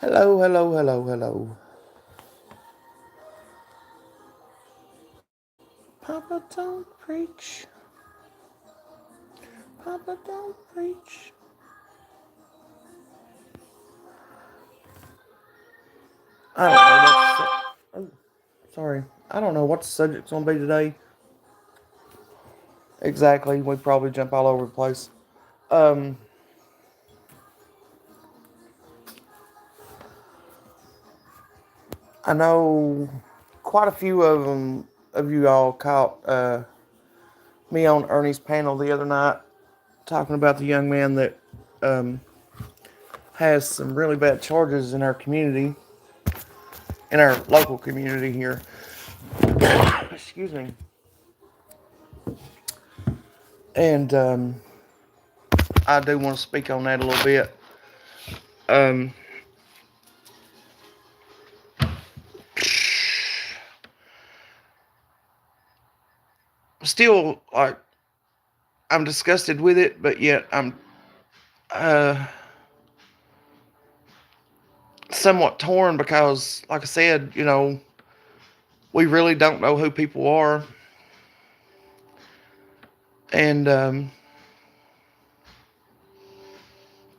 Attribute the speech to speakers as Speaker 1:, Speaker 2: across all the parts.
Speaker 1: Hello, hello, hello, hello. Papa don't preach. Papa don't preach. I don't know oh, sorry. I don't know what the subject's gonna be today. Exactly. We probably jump all over the place. Um, I know quite a few of you all caught me on Ernie's panel the other night talking about the young man that um, has some really bad charges in our community, in our local community here. Excuse me. And I do want to speak on that a little bit. Um, Still, like, I'm disgusted with it, but yet I'm uh, somewhat torn because, like I said, we really don't know who people are. And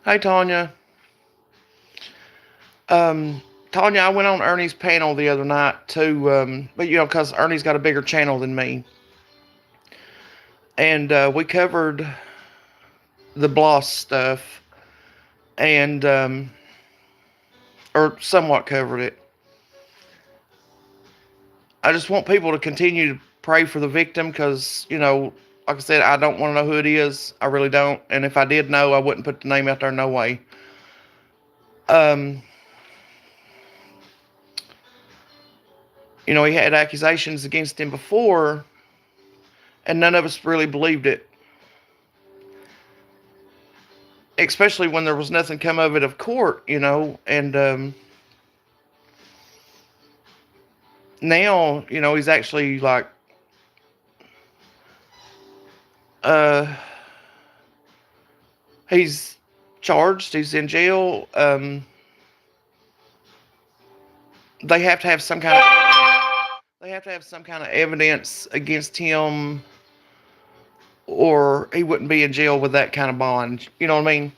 Speaker 1: hey, Tanya. Um, Tanya, I went on Ernie's panel the other night too, but because Ernie's got a bigger channel than me, and we covered the Bloss stuff, and or somewhat covered it. I just want people to continue to pray for the victim because, like I said, I don't want to know who it is. I really don't. And if I did know, I wouldn't put the name out there. No way. Um, he had accusations against him before, and none of us really believed it. Especially when there was nothing come of it of court, and now, he's actually like, uh, he's charged, he's in jail. They have to have some kind of evidence against him, or he wouldn't be in jail with that kind of bond. You know what I mean?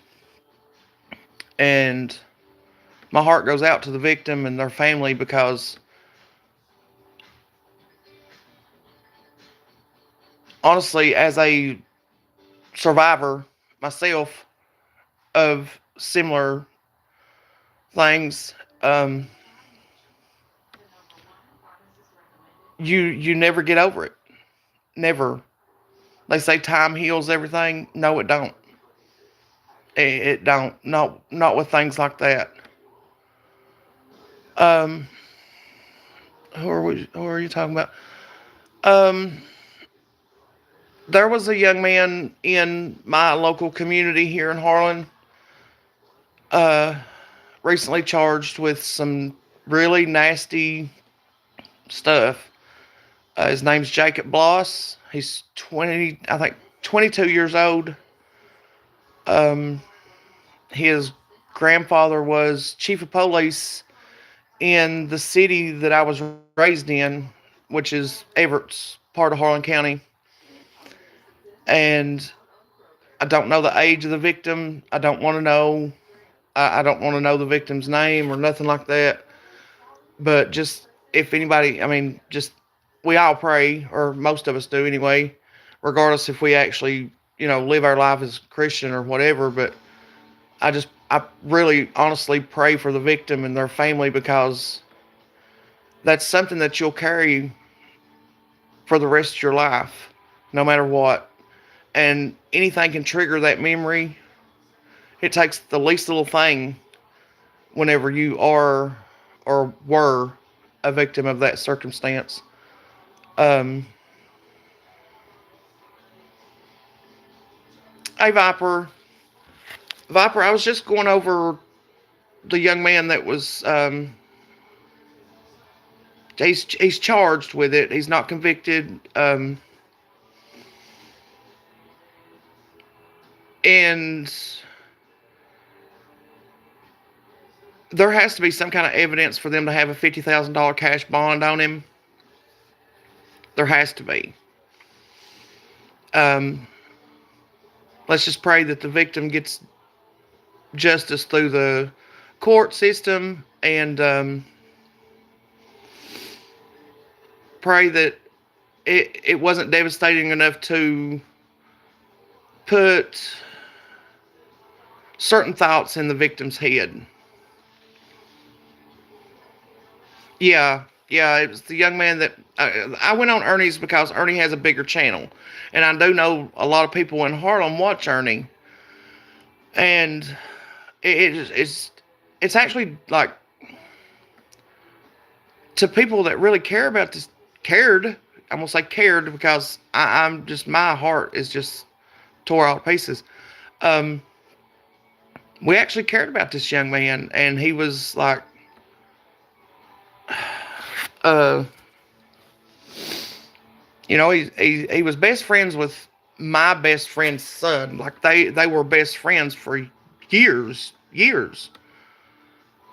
Speaker 1: And my heart goes out to the victim and their family because honestly, as a survivor myself of similar things, you never get over it. Never. They say time heals everything. No, it don't. It don't. Not with things like that. Um, who are we? Who are you talking about? Um, there was a young man in my local community here in Harlan, uh, recently charged with some really nasty stuff. His name's Jacob Bloss. He's 20, I think 22 years old. Um, his grandfather was chief of police in the city that I was raised in, which is Everett's part of Harlan County. And I don't know the age of the victim. I don't want to know. I don't want to know the victim's name or nothing like that. But just if anybody, I mean, just we all pray, or most of us do anyway, regardless if we actually, live our life as Christian or whatever. But I really honestly pray for the victim and their family because that's something that you'll carry for the rest of your life, no matter what. And anything can trigger that memory. It takes the least little thing whenever you are or were a victim of that circumstance. Um, hey, Viper, I was just going over the young man that was, he's charged with it. He's not convicted. And There has to be some kind of evidence for them to have a $50,000 cash bond on him. There has to be. Um, let's just pray that the victim gets justice through the court system, and pray that it wasn't devastating enough to put certain thoughts in the victim's head. Yeah, it was the young man that I went on Ernie's because Ernie has a bigger channel, and I do know a lot of people in Harlem watch Ernie, and it's actually like, to people that really care about this, cared. I'm gonna say cared because I'm just, my heart is just tore all to pieces. Um, we actually cared about this young man, and he was like, uh, he was best friends with my best friend's son. Like they were best friends for years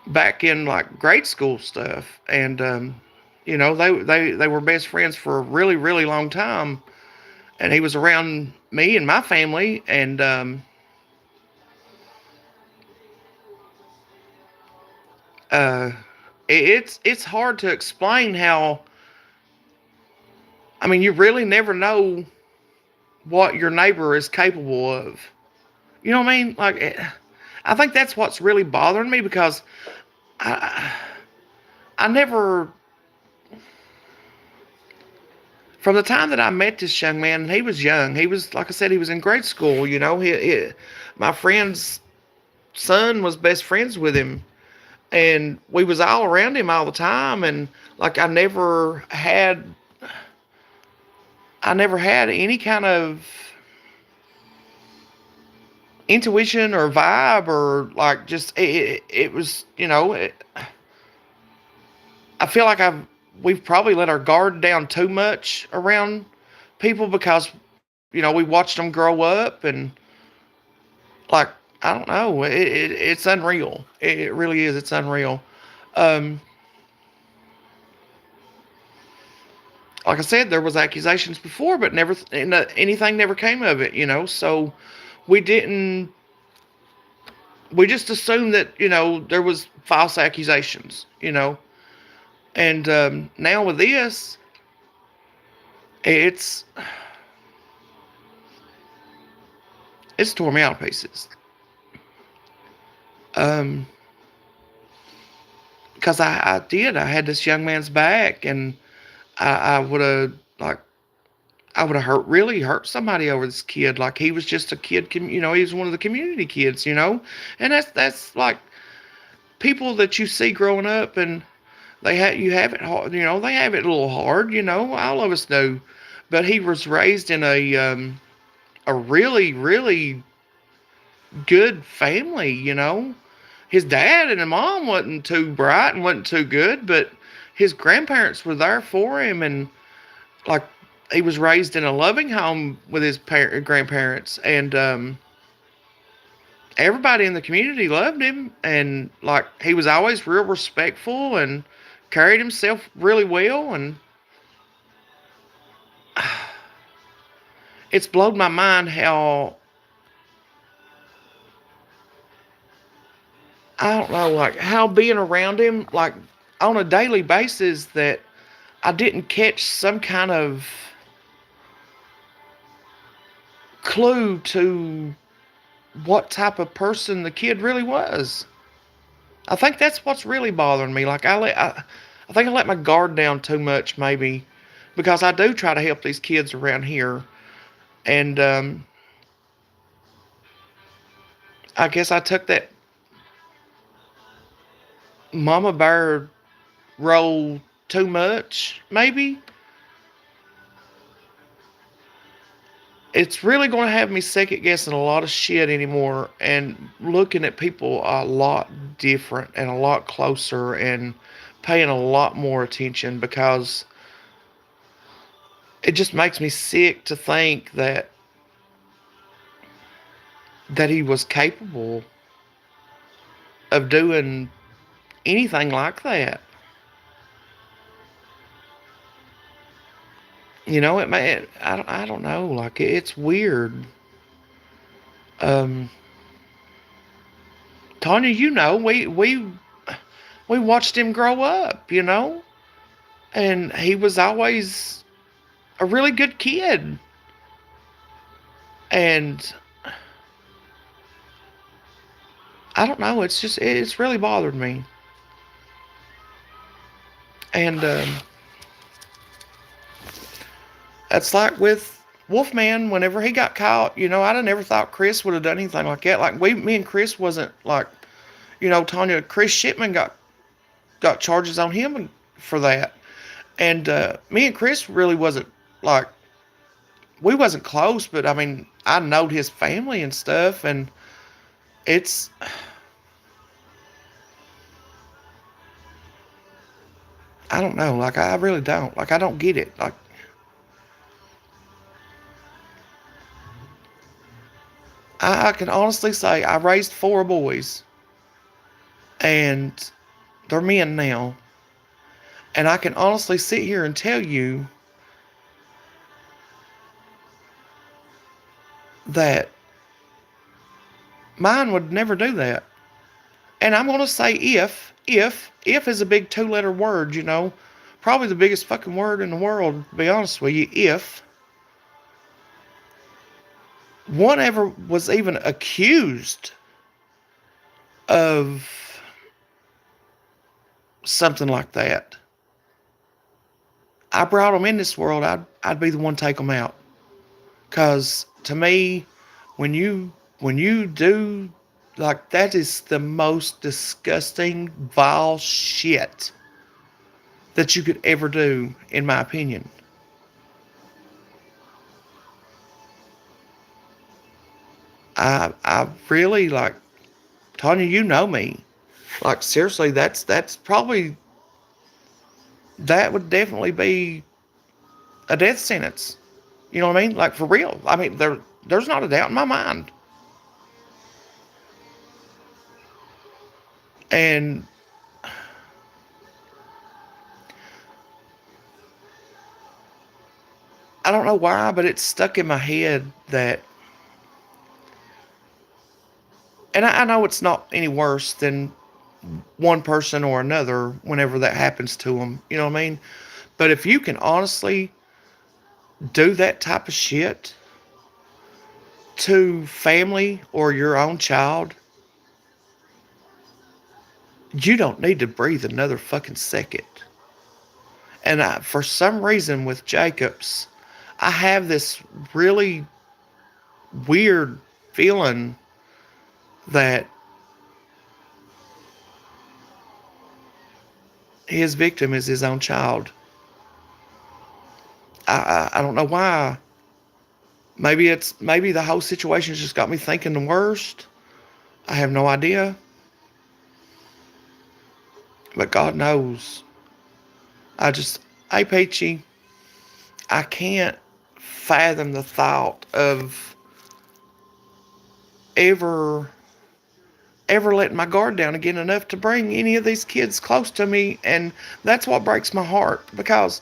Speaker 1: back in like grade school stuff, and they were best friends for a really long time. And he was around me and my family, and uh, it's hard to explain how. I mean, you really never know what your neighbor is capable of. You know what I mean? Like, I think that's what's really bothering me, because I, I never, from the time that I met this young man, he was young. He was, like I said, he was in grade school. My friend's son was best friends with him, and we was all around him all the time. And like, I never had any kind of intuition or vibe, or like, just it was, I feel like we've probably let our guard down too much around people, because we watched them grow up, and like, I don't know, it's unreal. It really is. It's unreal. Um, like I said, there was accusations before, but never anything never came of it. So we didn't. We just assumed that there was false accusations. And now with this, it's tore me out of pieces. Because I had this young man's back, and I would have, like, I would have really hurt somebody over this kid. Like, he was just a kid, he was one of the community kids, and that's like people that you see growing up, and you have it hard, they have it a little hard, all of us do. But he was raised in a really good family. His dad and his mom wasn't too bright and wasn't too good, but his grandparents were there for him, and like, he was raised in a loving home with his grandparents, and everybody in the community loved him, and like, he was always real respectful and carried himself really well. And it's blown my mind how, I don't know, like, how being around him, like, on a daily basis, that I didn't catch some kind of clue to what type of person the kid really was. I think that's what's really bothering me. Like, I think I let my guard down too much, maybe, because I do try to help these kids around here, and I guess I took that mama bear role too much, maybe. It's really going to have me second guessing a lot of shit anymore, and looking at people a lot different and a lot closer, and paying a lot more attention, because it just makes me sick to think that he was capable of doing anything like that. You know, it may. I don't know. Like it's weird. Um, Tanya, you know, we watched him grow up. You know, and he was always a really good kid. And I don't know. It's really bothered me. And it's like with Wolfman, whenever he got caught, you know, I'd have never thought Chris would have done anything like that. Like me and Chris wasn't like, you know, Tanya, Chris Shipman got charges on him for that, and me and Chris really wasn't like, we wasn't close, but I mean, I knowed his family and stuff, and it's, I don't know, like I really don't, like I don't get it, like I can honestly say I raised four boys, and they're men now. And I can honestly sit here and tell you that mine would never do that. And I'm going to say if is a big two-letter word, you know, probably the biggest fucking word in the world, to be honest with you. If one ever was even accused of something like that, I brought them in this world, I'd be the one to take them out. Cause to me, when you do, like, that is the most disgusting, vile shit that you could ever do, in my opinion. I really, like, Tanya, you know me. Like, seriously, that's probably, that would definitely be a death sentence. You know what I mean? Like, for real. I mean, there's not a doubt in my mind. And I don't know why, but it's stuck in my head that, and I know it's not any worse than one person or another whenever that happens to them. You know what I mean? But if you can honestly do that type of shit to family or your own child, you don't need to breathe another fucking second. And for some reason with Jacobs, I have this really weird feeling that his victim is his own child. I don't know why. Maybe the whole situation's just got me thinking the worst. I have no idea. But God knows. Hey Peachy, I can't fathom the thought of ever letting my guard down again enough to bring any of these kids close to me. And that's what breaks my heart, because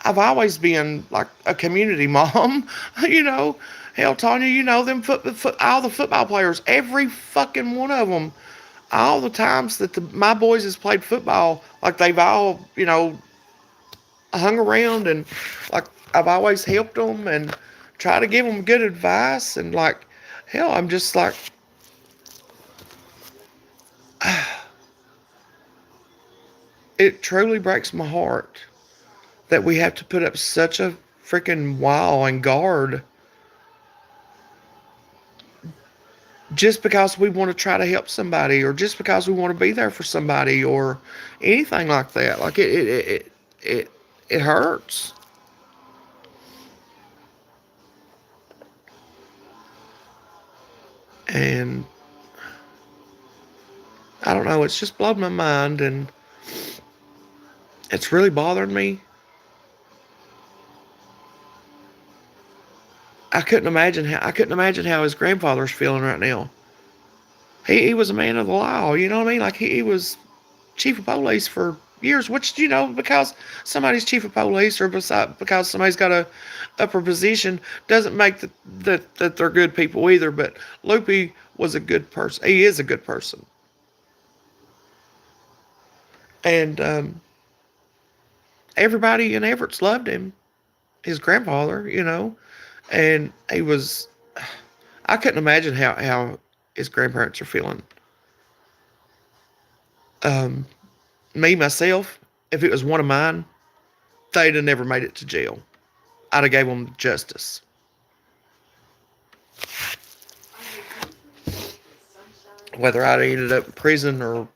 Speaker 1: I've always been like a community mom. You know, hell, Tanya, you know them all the football players, every fucking one of them. All the times that my boys has played football, like they've all, you know, hung around, and like I've always helped them and try to give them good advice. And like, hell, I'm just like, it truly breaks my heart that we have to put up such a freaking wall and guard just because we want to try to help somebody, or just because we want to be there for somebody, or anything like that. Like it hurts. And I don't know, it's just blown my mind, and it's really bothering me. I couldn't imagine how his grandfather's feeling right now. He was a man of the law, you know what I mean? Like he was chief of police for years, which, because somebody's chief of police or because somebody's got a upper position doesn't make that they're good people either. But Loopy was a good person. He is a good person. And everybody in Everett's loved him. His grandfather, and he was. I couldn't imagine how his grandparents are feeling. Um, Me myself, if it was one of mine, they'd have never made it to jail. I'd have gave them justice. Whether I'd ended up in prison or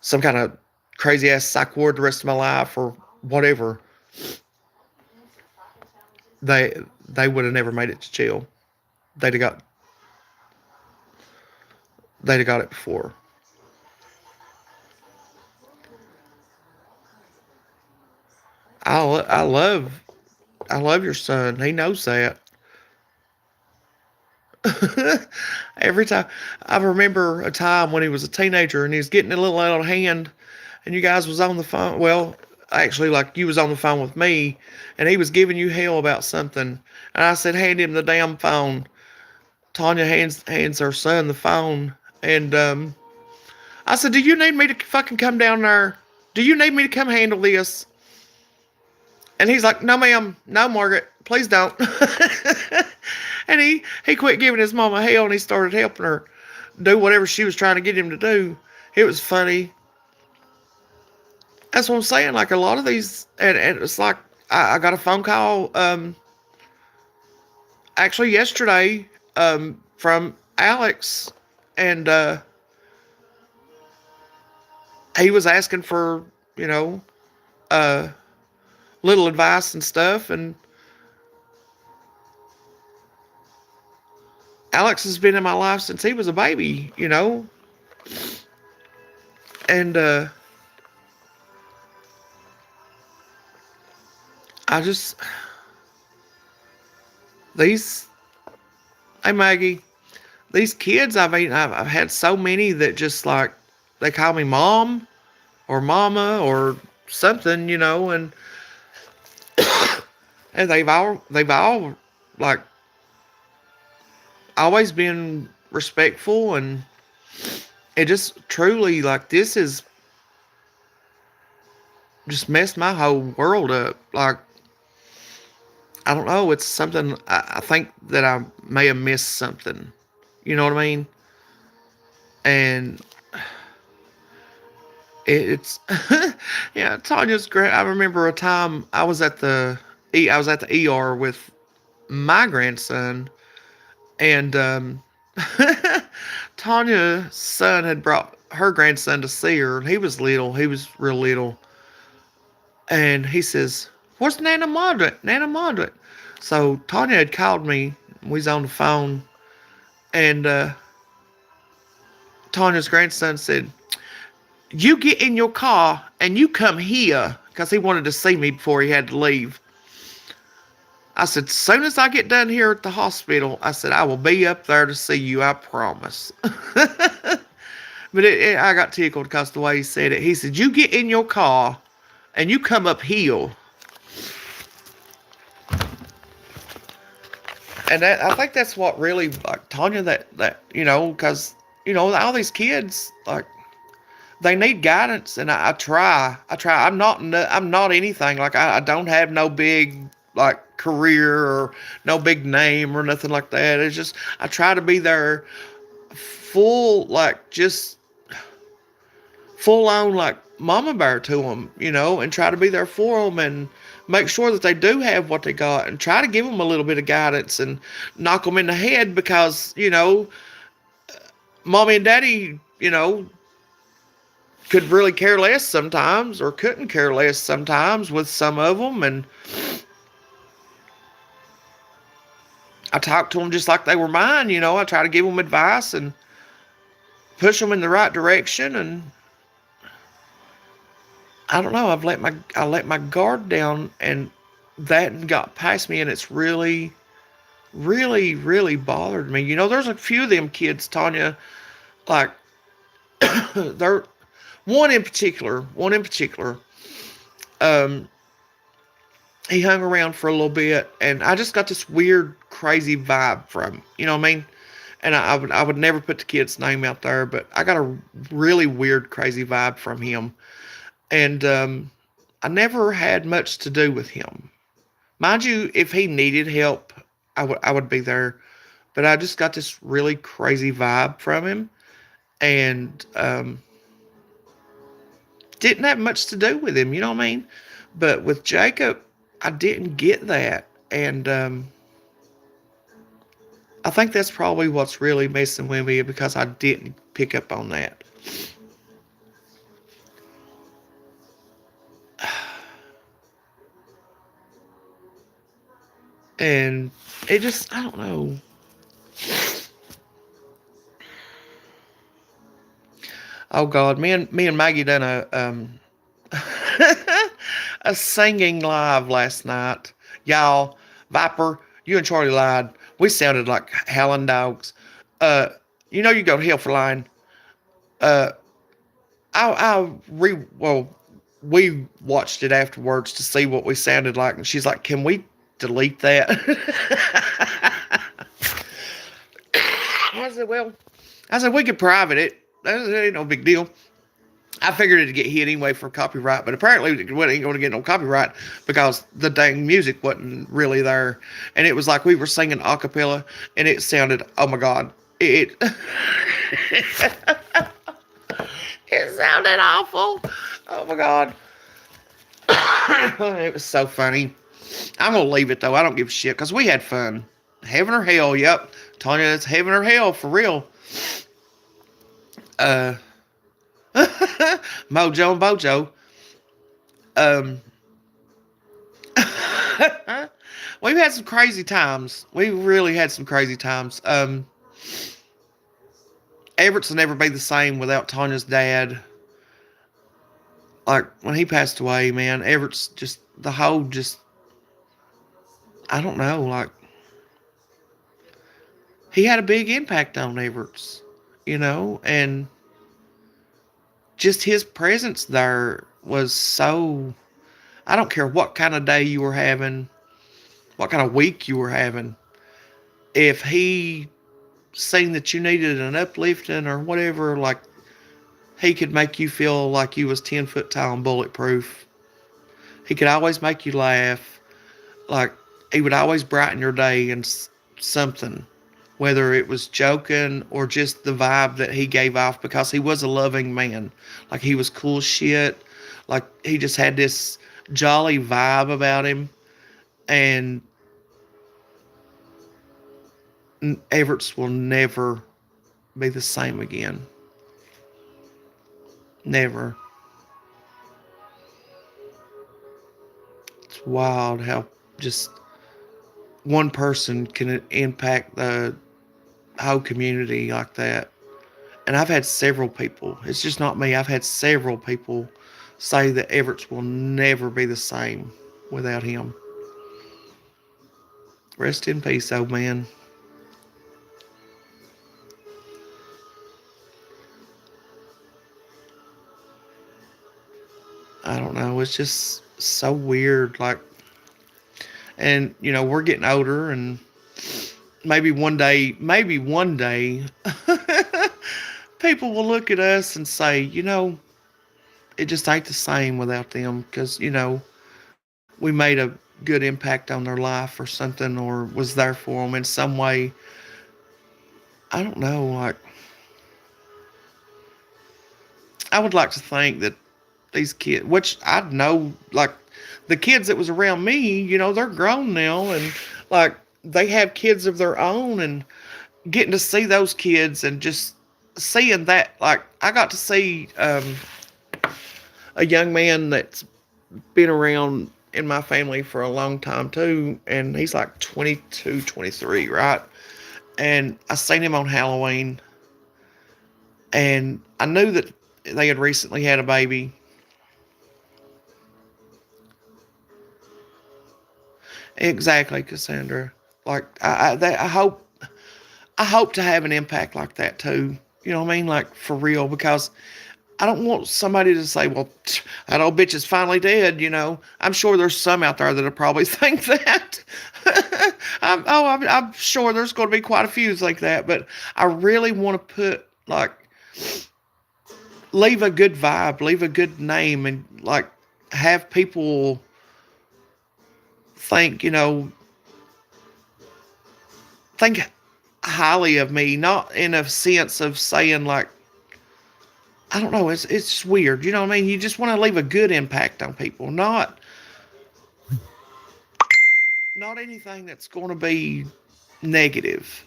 Speaker 1: some kind of crazy ass psych ward the rest of my life or whatever, they they would have never made it to jail. They'd have got they'd have got it before. I love your son. He knows that. Every time I remember a time when he was a teenager and he was getting a little out of hand, and you guys was on the phone. Well, actually, like you was on the phone with me, and he was giving you hell about something, and I said, hand him the damn phone. Tanya hands her son the phone, and I said, do you need me to fucking come down there? Do you need me to come handle this? And he's like, no, ma'am, no, Margaret, please don't. And he quit giving his mama hell, and he started helping her do whatever she was trying to get him to do. It was funny. That's what I'm saying. Like a lot of these, and it's like I got a phone call actually yesterday from Alex, and he was asking for uh, little advice and stuff, and Alex has been in my life since he was a baby, and I just these hey Maggie, these kids, I mean, I've had so many that just like they call me mom or mama or something, and they've all like always been respectful, and it just truly, like, this is just messed my whole world up. Like, I don't know, it's something, I think that I may have missed something. You know what I mean? And it's yeah, Tanya's great. I remember a time I was at the ER with my grandson, and Tanya's son had brought her grandson to see her, and he was little. He was real little. And he says, where's Nana Margaret? Nana Margaret. So Tanya had called me. We was on the phone. And Tanya's grandson said, you get in your car and you come here. Because he wanted to see me before he had to leave. I said, as soon as I get done here at the hospital, I said, I will be up there to see you, I promise. But I got tickled because the way he said it. He said, you get in your car and you come up hill. And I think that's what really, like, Tanya, that because, all these kids, like, they need guidance, and I try. I'm not anything. Like, I don't have no big, like, career or no big name or nothing like that. It's just, I try to be there full, like, just full on, like, mama bear to them, and try to be there for them and make sure that they do have what they got, and try to give them a little bit of guidance and knock them in the head because, mommy and daddy, could really care less sometimes or couldn't care less sometimes with some of them. And I talk to them just like they were mine, I try to give them advice and push them in the right direction. And I don't know, I let my guard down, and that got past me, and it's really, really, really bothered me. There's a few of them kids, Tanya, like, they're One in particular, um, he hung around for a little bit, and I just got this weird, crazy vibe from him. You know what I mean? And I would never put the kid's name out there, but I got a really weird, crazy vibe from him, and I never had much to do with him. Mind you, if he needed help, I would be there. But I just got this really crazy vibe from him, and didn't have much to do with him. You know what I mean? But with Jacob, I didn't get that, and I think that's probably what's really messing with me because I didn't pick up on that. And it just, I don't know. Oh God, me and Maggie done a singing live last night. Y'all, Viper, you and Charlie lied. We sounded like howling dogs. Uh, you go to hell for lying. Uh, well, we watched it afterwards to see what we sounded like, and she's like, "Can we delete that?" I said, "Well, we could private it. That ain't no big deal." I figured it'd get hit anyway for copyright, but apparently it ain't going to get no copyright because the dang music wasn't really there, and it was like we were singing a cappella, and it sounded, oh my God, it it sounded awful. Oh my God, it was so funny. I'm gonna leave it though. I don't give a shit because we had fun. Heaven or hell, yep. Tanya, it's heaven or hell for real. Uh, Mojo and Bojo. Um, we've had some crazy times. We really had some crazy times. Everett's will never be the same without Tanya's dad. Like when he passed away, man, Everett's just the whole just I don't know, like he had a big impact on Everett's, and just his presence there was so I don't care what kind of day you were having, what kind of week you were having. If he seen that you needed an uplifting or whatever, like he could make you feel like you was 10 foot tall and bulletproof. He could always make you laugh. Like he would always brighten your day and something, whether it was joking or just the vibe that he gave off because he was a loving man. Like he was cool shit. Like he just had this jolly vibe about him. And Everett's will never be the same again. Never. It's wild how just one person can impact the whole community like that. And I've had several people, it's just not me, I've had several people say that Everett's will never be the same without him. Rest in peace, old man. I don't know, it's just so weird. Like, and we're getting older, and maybe one day, people will look at us and say, it just ain't the same without them because, we made a good impact on their life or something, or was there for them in some way. I don't know. Like, I would like to think that these kids, which I know, like the kids that was around me, they're grown now, and like they have kids of their own, and getting to see those kids and just seeing that, like I got to see a young man that's been around in my family for a long time too, and he's like 22, 23, right? And I seen him on Halloween, and I knew that they had recently had a baby. Exactly, Cassandra. Like I hope to have an impact like that too. You know what I mean? Like for real, because I don't want somebody to say, well, that old bitch is finally dead, you know. I'm sure there's some out there that'll probably think that. I'm sure there's going to be quite a few like that, but I really want to put, like, leave a good vibe, leave a good name, and, like, have people think, think highly of me, not in a sense of saying, like, I don't know, it's weird, you know what I mean? You just want to leave a good impact on people, not anything that's going to be negative,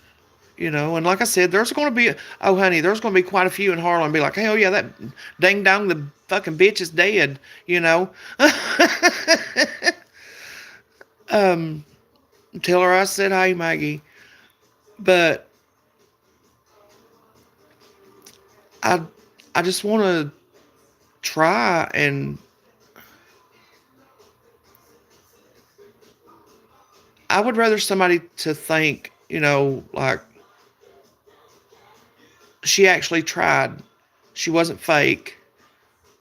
Speaker 1: you know. And like I said, there's going to be, oh honey, there's going to be quite a few in Harlem be like, hell yeah, that dang dong, the fucking bitch is dead, you know. um, Tell her I said, hey Maggie, but I, I just want to try, and I would rather somebody to think, like she actually tried, she wasn't fake,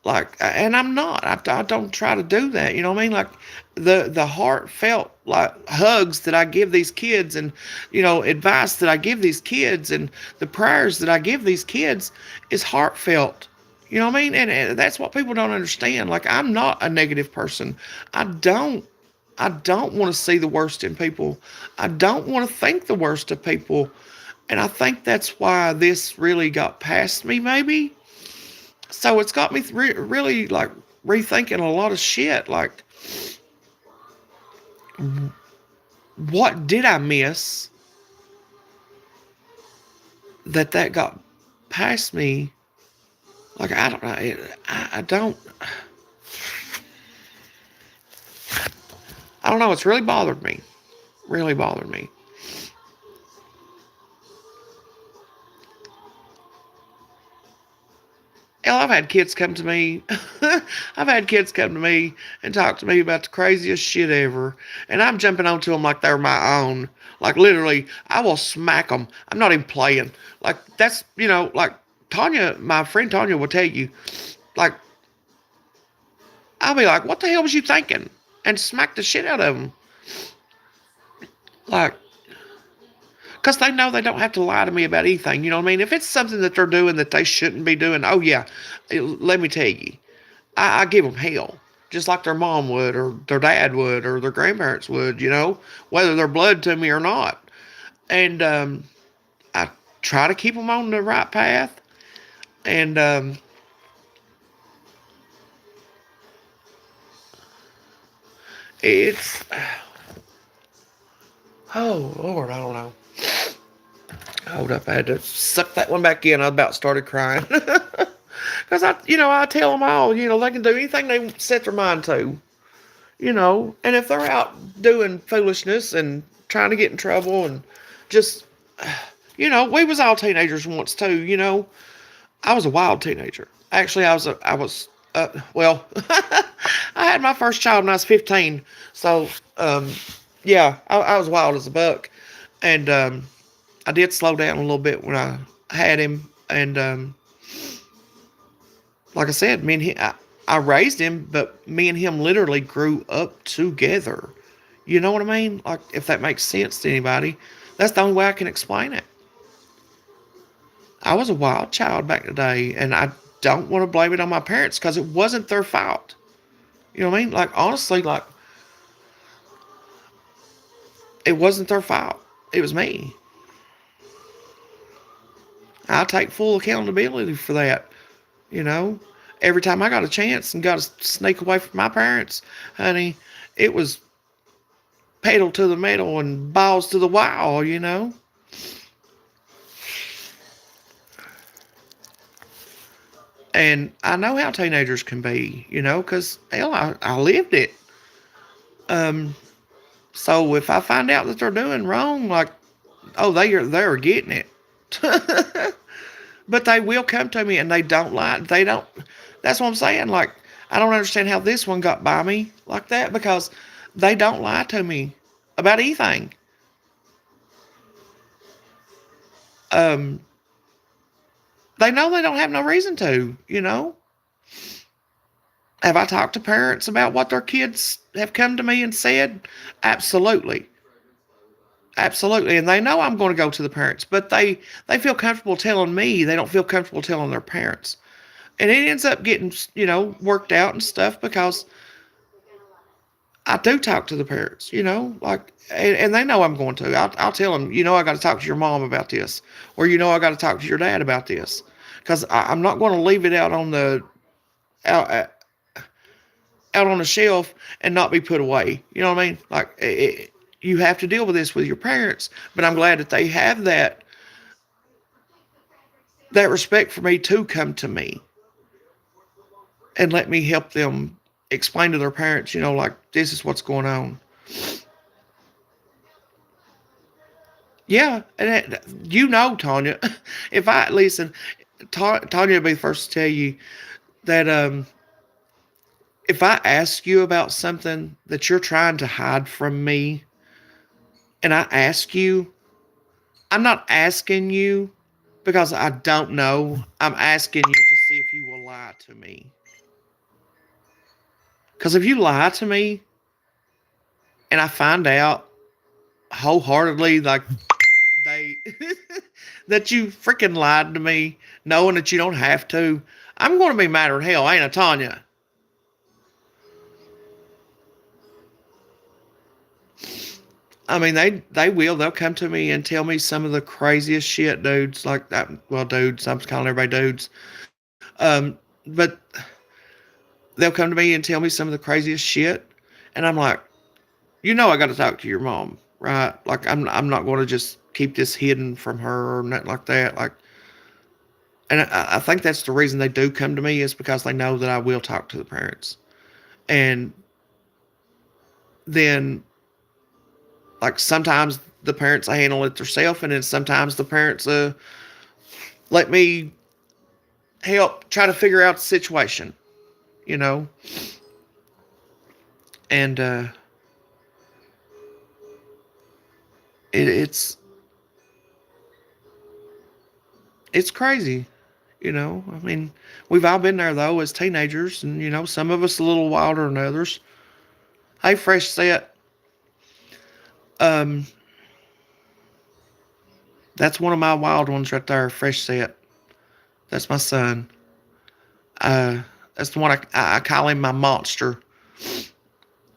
Speaker 1: like, and I'm not, I don't try to do that, you know what I mean? Like, the heartfelt, like, hugs that I give these kids, and advice that I give these kids, and the prayers that I give these kids is heartfelt, you know what I mean? And that's what people don't understand. Like, I'm not a negative person. I don't i don't want to see the worst in people. I don't want to think the worst of people. And I think that's why this really got past me, maybe. So it's got me really, like, rethinking a lot of shit. Like, what did I miss that got past me? Like, I don't know. I don't know. It's really bothered me. Really bothered me. Hell, I've had kids come to me. I've had kids come to me and talk to me about the craziest shit ever. And I'm jumping onto them like they're my own. Like, literally, I will smack them. I'm not even playing. Like, that's, like Tanya, my friend Tanya will tell you, like, I'll be like, what the hell was you thinking? And smack the shit out of them. Like, because they know they don't have to lie to me about anything. You know what I mean? If it's something that they're doing that they shouldn't be doing, oh yeah, let me tell you, I give them hell, just like their mom would, or their dad would, or their grandparents would. Whether they're blood to me or not. And I try to keep them on the right path. And it's, oh Lord, I don't know. Hold up, I had to suck that one back in. I about started crying. Because I tell them all, they can do anything they set their mind to, and if they're out doing foolishness and trying to get in trouble and just, we was all teenagers once too, I was a wild teenager. Actually, well, I had my first child when I was 15. So, yeah, I was wild as a buck. And, I did slow down a little bit when I had him. And, like I said, me and him, I raised him, but me and him literally grew up together. You know what I mean? Like, if that makes sense to anybody, that's the only way I can explain it. I was a wild child back in the day, and I don't want to blame it on my parents because it wasn't their fault. You know what I mean? Like, honestly, like, it wasn't their fault. It was me. I take full accountability for that. You know, every time I got a chance and got to sneak away from my parents, honey, it was pedal to the metal and balls to the wall. And I know how teenagers can be, because, hell, I lived it. Um, so if I find out that they're doing wrong, like, oh, they're getting it. But they will come to me and they don't lie. They don't. That's what I'm saying. Like, I don't understand how this one got by me like that because they don't lie to me about anything. Um, they know they don't have no reason to. Have I talked to parents about what their kids have come to me and said? Absolutely. Absolutely. And they know I'm going to go to the parents, but they feel comfortable telling me. They don't feel comfortable telling their parents. And it ends up getting, worked out and stuff because I do talk to the parents, like, and they know I'm going to. I'll tell them, I got to talk to your mom about this, or I got to talk to your dad about this, because I'm not going to leave it out out on the shelf and not be put away. You know what I mean? Like, you have to deal with this with your parents, but I'm glad that they have that respect for me to come to me and let me help them explain to their parents, like, this is what's going on. Yeah, and Tanya, if I listen, Tanya will be the first to tell you that if I ask you about something that you're trying to hide from me, and I ask you, I'm not asking you because I don't know. I'm asking you to see if you will lie to me. Because if you lie to me and I find out wholeheartedly, like, they that you freaking lied to me, knowing that you don't have to, I'm going to be madder than hell, ain't I, Tanya? I mean, they'll come to me and tell me some of the craziest shit, dudes. Like that. Well, dudes. I'm calling everybody dudes. But they'll come to me and tell me some of the craziest shit, and I'm like, I got to talk to your mom, right? Like, I'm not going to just keep this hidden from her or nothing like that. Like, and I think that's the reason they do come to me, is because they know that I will talk to the parents, and then, like, sometimes the parents handle it themselves, and then sometimes the parents let me help try to figure out the situation, you know, and it's crazy, I mean, we've all been there though as teenagers, and some of us a little wilder than others. Hey, Fresh Set, um, that's one of my wild ones right there. Fresh Set, that's my son. That's the one I call him my monster.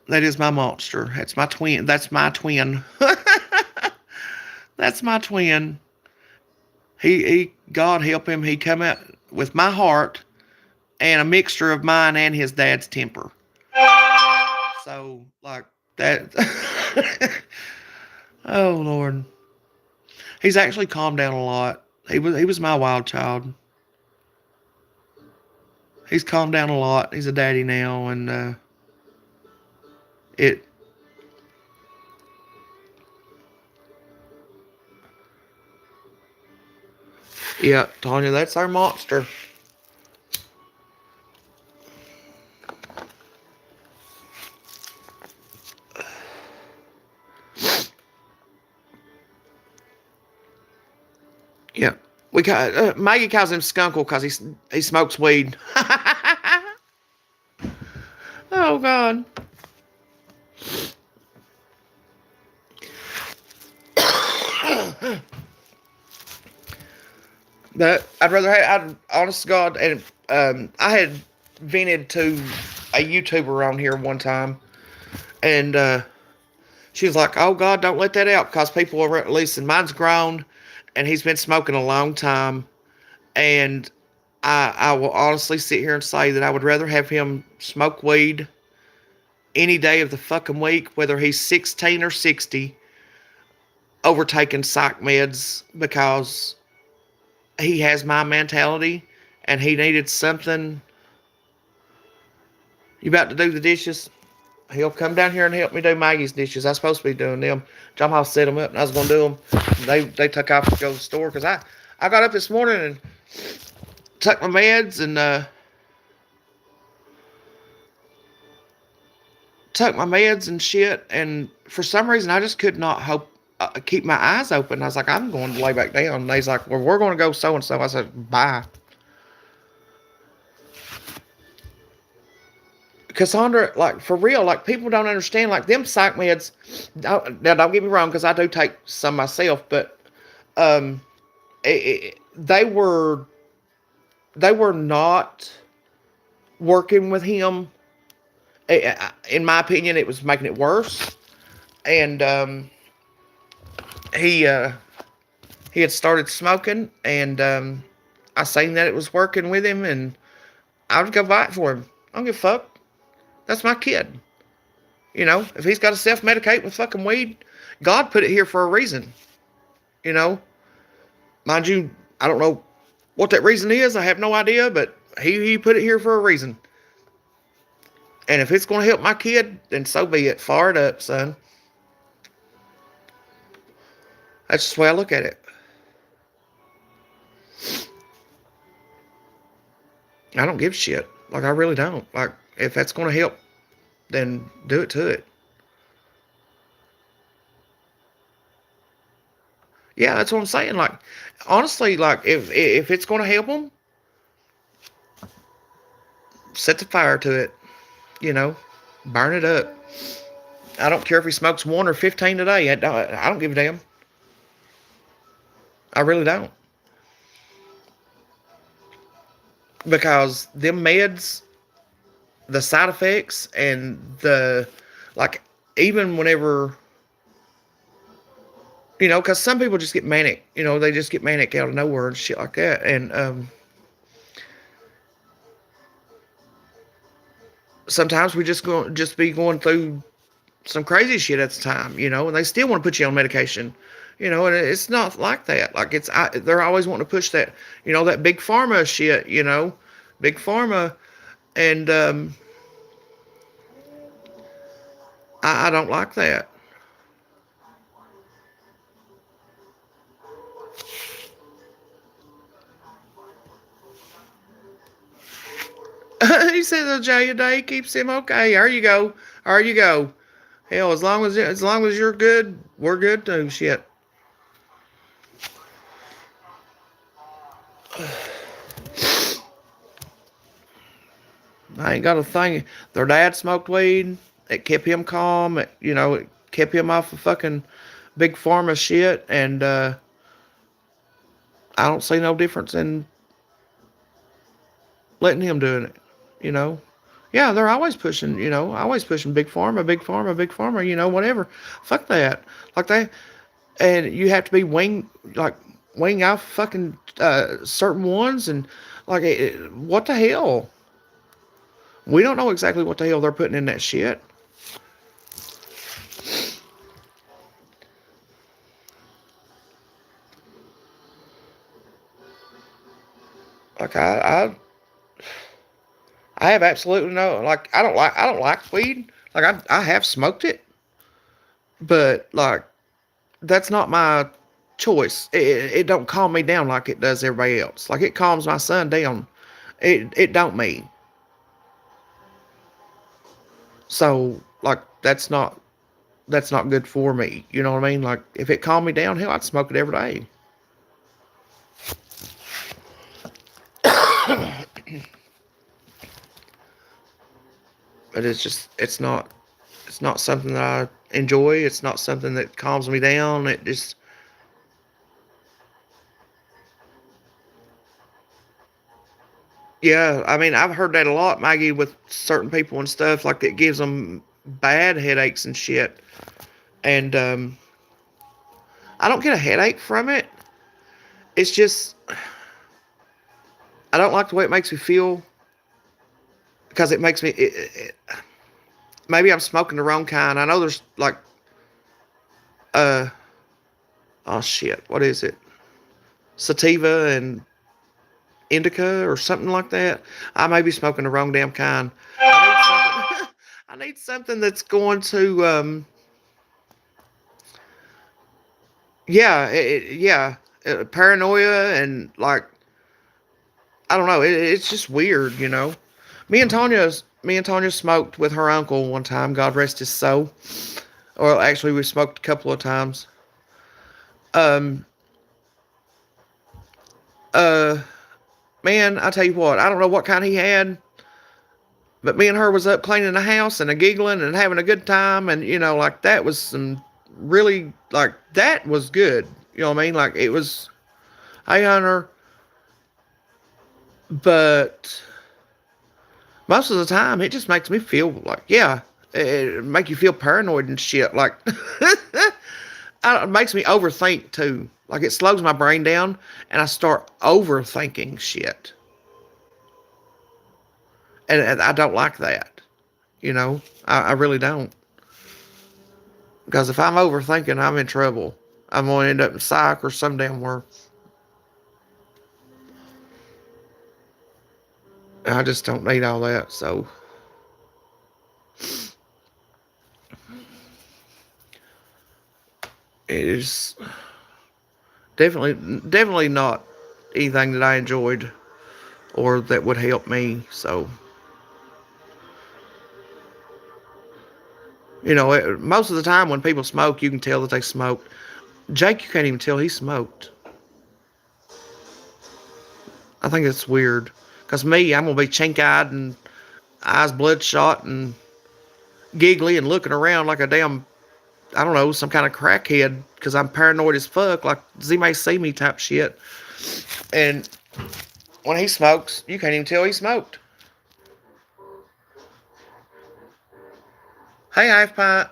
Speaker 1: That is my monster. That's my twin. That's my twin. That's my twin. God help him. He come out with my heart and a mixture of mine and his dad's temper. So, like, that. Oh Lord, he's actually calmed down a lot. He was my wild child. He's calmed down a lot. He's a daddy now, and it. Yeah, Tanya, that's our monster. Yeah, Maggie calls him Skunkle because he smokes weed. Oh God. But I'd rather have, honest to God, and I had vented to a YouTuber on here one time, and she was like, "Oh God, don't let that out because people are releasing." Mine's grown, and he's been smoking a long time, and I will honestly sit here and say that I would rather have him smoke weed any day of the fucking week, whether he's 16 or 60, over taking psych meds, because he has my mentality and he needed something. You about to do the dishes? He'll come down here and help me do Maggie's dishes. I was supposed to be doing them. John House set them up and I was going to do them. They took off to go to the store because I got up this morning and took my meds and shit, and for some reason I just could not keep my eyes open. I was like, I'm going to lay back down. And they's like, well, we're going to go so and so. I said, bye. Cassandra, like for real, like people don't understand, like them psych meds. Now, don't get me wrong, because I do take some myself, but um, they were not working with him. In my opinion, it was making it worse, and he he had started smoking, and I seen that it was working with him, and I would go buy it for him. I don't give a fuck. That's my kid. If he's got to self medicate with fucking weed, God put it here for a reason. You know, mind you, I don't know what that reason is. I have no idea, but he put it here for a reason. And if it's going to help my kid, then so be it. Fire it up, son. That's just the way I look at it. I don't give a shit. Like, I really don't. Like, if that's going to help, then do it to it. Yeah, that's what I'm saying. Like, honestly, like, if it's going to help them, set the fire to it. Burn it up. I don't care if he smokes 1 or 15 a day. I don't give a damn. I really don't. Because them meds, the side effects, and like, even whenever, because some people just get manic. They just get manic out of nowhere and shit like that. And sometimes we just be going through some crazy shit at the time, and they still want to put you on medication, and it's not like that. Like, they're always wanting to push that, that big pharma shit, big pharma, and I don't like that. He said the J a day keeps him okay. There you go. There you go. Hell, as long as you're good, we're good too. Shit. I ain't got a thing. Their dad smoked weed. It kept him calm. It kept him off of fucking big pharma shit. And I don't see no difference in letting him doing it. You know. Yeah, they're always pushing. Always pushing big pharma, big pharma, big pharma. Whatever. Fuck that. Like they, and you have to be wing out fucking certain ones, and like what the hell? We don't know exactly what the hell they're putting in that shit. Like I have absolutely no, like, I don't like weed. Like, I have smoked it, but like that's not my choice. It don't calm me down like it does everybody else. Like, it calms my son down. It don't me. So like that's not good for me. You know what I mean? Like, if it calmed me down, hell, I'd smoke it every day. But it's not something that I enjoy. It's not something that calms me down. It just, yeah. I mean, I've heard that a lot, Maggie, with certain people and stuff. Like, it gives them bad headaches and shit. And I don't get a headache from it. It's just I don't like the way it makes me feel, because it makes me. Maybe I'm smoking the wrong kind. I know there's like uh oh shit, what is it? Sativa and indica or something like that. I may be smoking the wrong damn kind. I need something, I need something that's going to yeah, yeah, paranoia, and like, I don't know. It's just weird. Me and Tanya smoked with her uncle one time. God rest his soul. Or actually, we smoked a couple of times. Um, uh, Man, I tell you what, I don't know what kind he had, But me and her was up cleaning the house and a giggling and having a good time, and like that was some really like that was good. You know what I mean? Like it was, hey Hunter, but most of the time it just makes me feel like yeah, it make you feel paranoid and shit. Like it makes me overthink too. Like it slows my brain down and I start overthinking shit, and I don't like that. I really don't. Because if I'm overthinking, I'm in trouble. I'm going to end up in psych or some damn where. I just don't need all that. So it is definitely not anything that I enjoyed or that would help me. So most of the time when people smoke, you can tell that they smoked. Jake, you can't even tell he smoked. I think it's weird. Because me, I'm going to be chink-eyed and eyes bloodshot and giggly and looking around like a damn, I don't know, some kind of crackhead because I'm paranoid as fuck, like Z may see me type shit. And when he smokes, you can't even tell he smoked. Hey, Half Pint.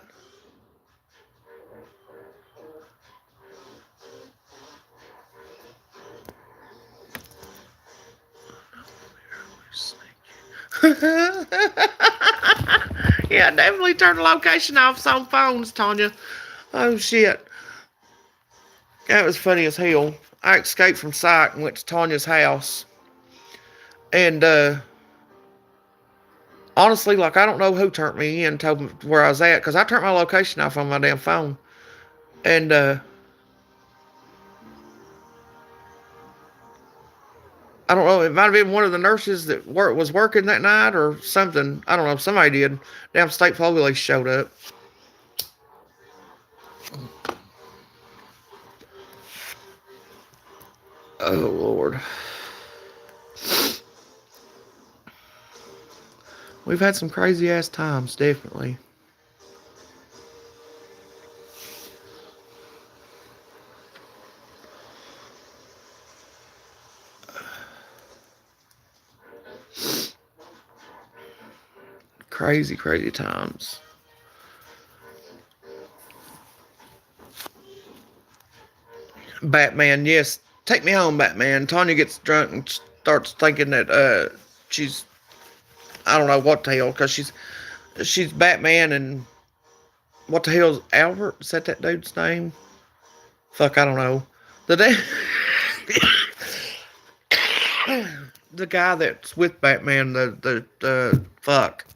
Speaker 1: Yeah, definitely turn the location off on phones, Tanya. Oh, shit. That was funny as hell. I escaped from psych and went to Tanya's house. And, honestly, like, I don't know who turned me in and told me where I was at, because I turned my location off on my damn phone. And, I don't know, it might have been one of the nurses that was working that night or something. I don't know, somebody did. Damn state police showed up. Oh, Lord. We've had some crazy ass times, definitely. Crazy, crazy times. Batman, yes. Take me home, Batman. Tanya gets drunk and starts thinking that she's, I don't know what the hell, because she's Batman, and what the hell's Albert? Is that dude's name? Fuck, I don't know. The day the guy that's with Batman, the fuck.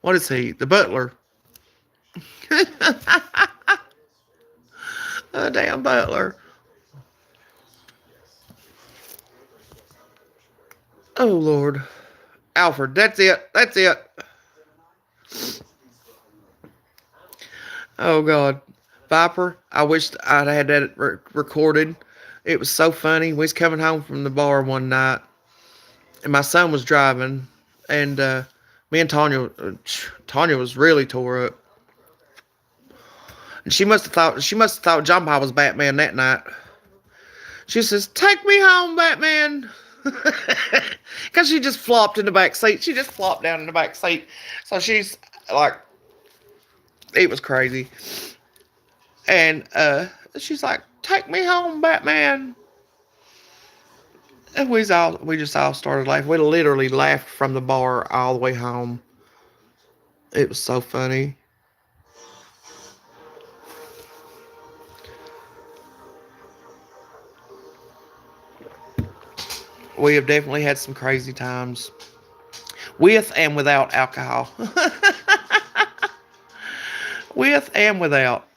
Speaker 1: What is he? The butler. A damn butler. Oh Lord. Alfred, that's it. That's it. Oh God. Viper, I wish I'd had that recorded. It was so funny. We was coming home from the bar one night, and my son was driving, and me and Tanya was really tore up. And she must have thought John Paul was Batman that night. She says, "Take me home, Batman." Because she just flopped in the back seat. She just flopped down in the back seat. So she's like, it was crazy. And she's like, "Take me home, Batman." And we just all started laughing. We literally laughed from the bar all the way home. It was so funny. We have definitely had some crazy times. With and without alcohol. With and without.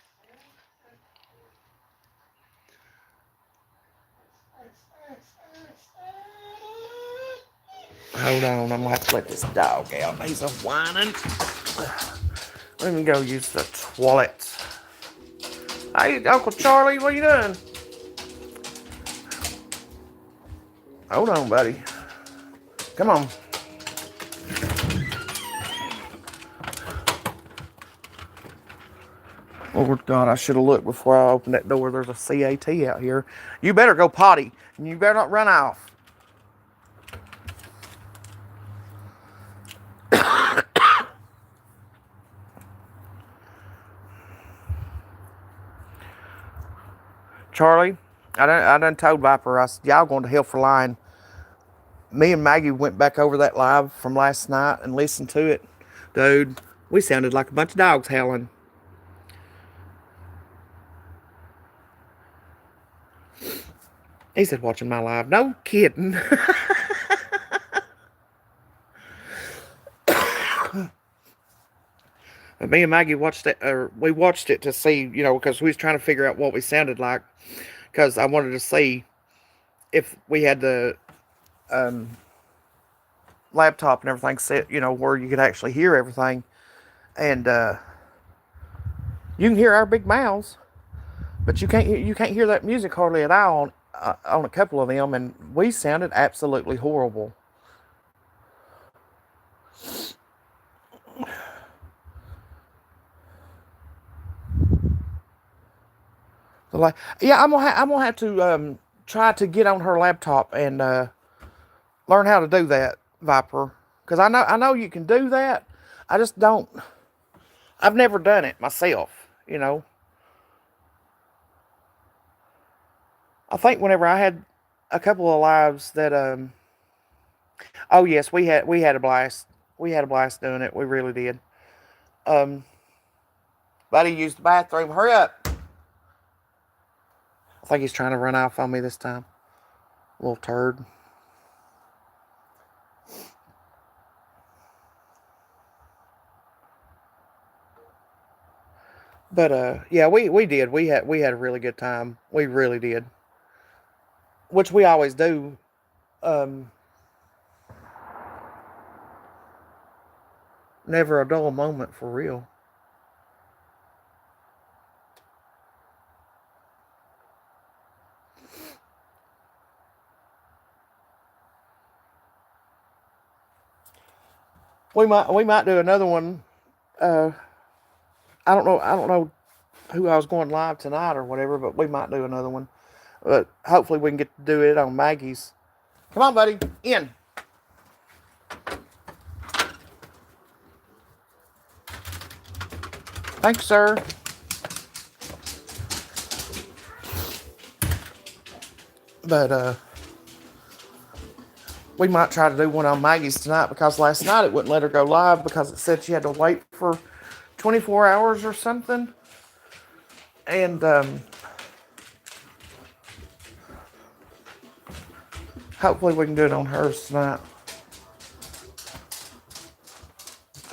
Speaker 1: Hold on, I'm gonna have to let this dog out. He's a whining. Let me go use the toilet. Hey, Uncle Charlie, what are you doing? Hold on, buddy. Come on. Lord God, I should have looked before I opened that door. There's a CAT out here. You better go potty. And you better not run off. Charlie, I done told Viper, I said, y'all going to hell for lying. Me and Maggie went back over that live from last night and listened to it. Dude, we sounded like a bunch of dogs howling. He said, watching my live. No kidding. Me and Maggie watched it, or we watched it to see, because we was trying to figure out what we sounded like. Because I wanted to see if we had the laptop and everything set, where you could actually hear everything. And you can hear our big mouths, but you can't hear that music hardly at all on a couple of them, and we sounded absolutely horrible. Yeah, I'm gonna have to try to get on her laptop and learn how to do that, Viper, because I know you can do that. I just don't. I've never done it myself. I think whenever I had a couple of lives that oh yes, we had a blast. We had a blast doing it. We really did. Buddy used the bathroom. Hurry up. I think he's trying to run off on me this time. Little turd. But yeah, we did. We had a really good time. We really did. Which we always do. Never a dull moment, for real. We might do another one. I don't know who I was going live tonight or whatever, but we might do another one. But hopefully we can get to do it on Maggie's. Come on, buddy, in. Thanks, sir. But we might try to do one on Maggie's tonight, because last night it wouldn't let her go live because it said she had to wait for 24 hours or something. And hopefully we can do it on hers tonight.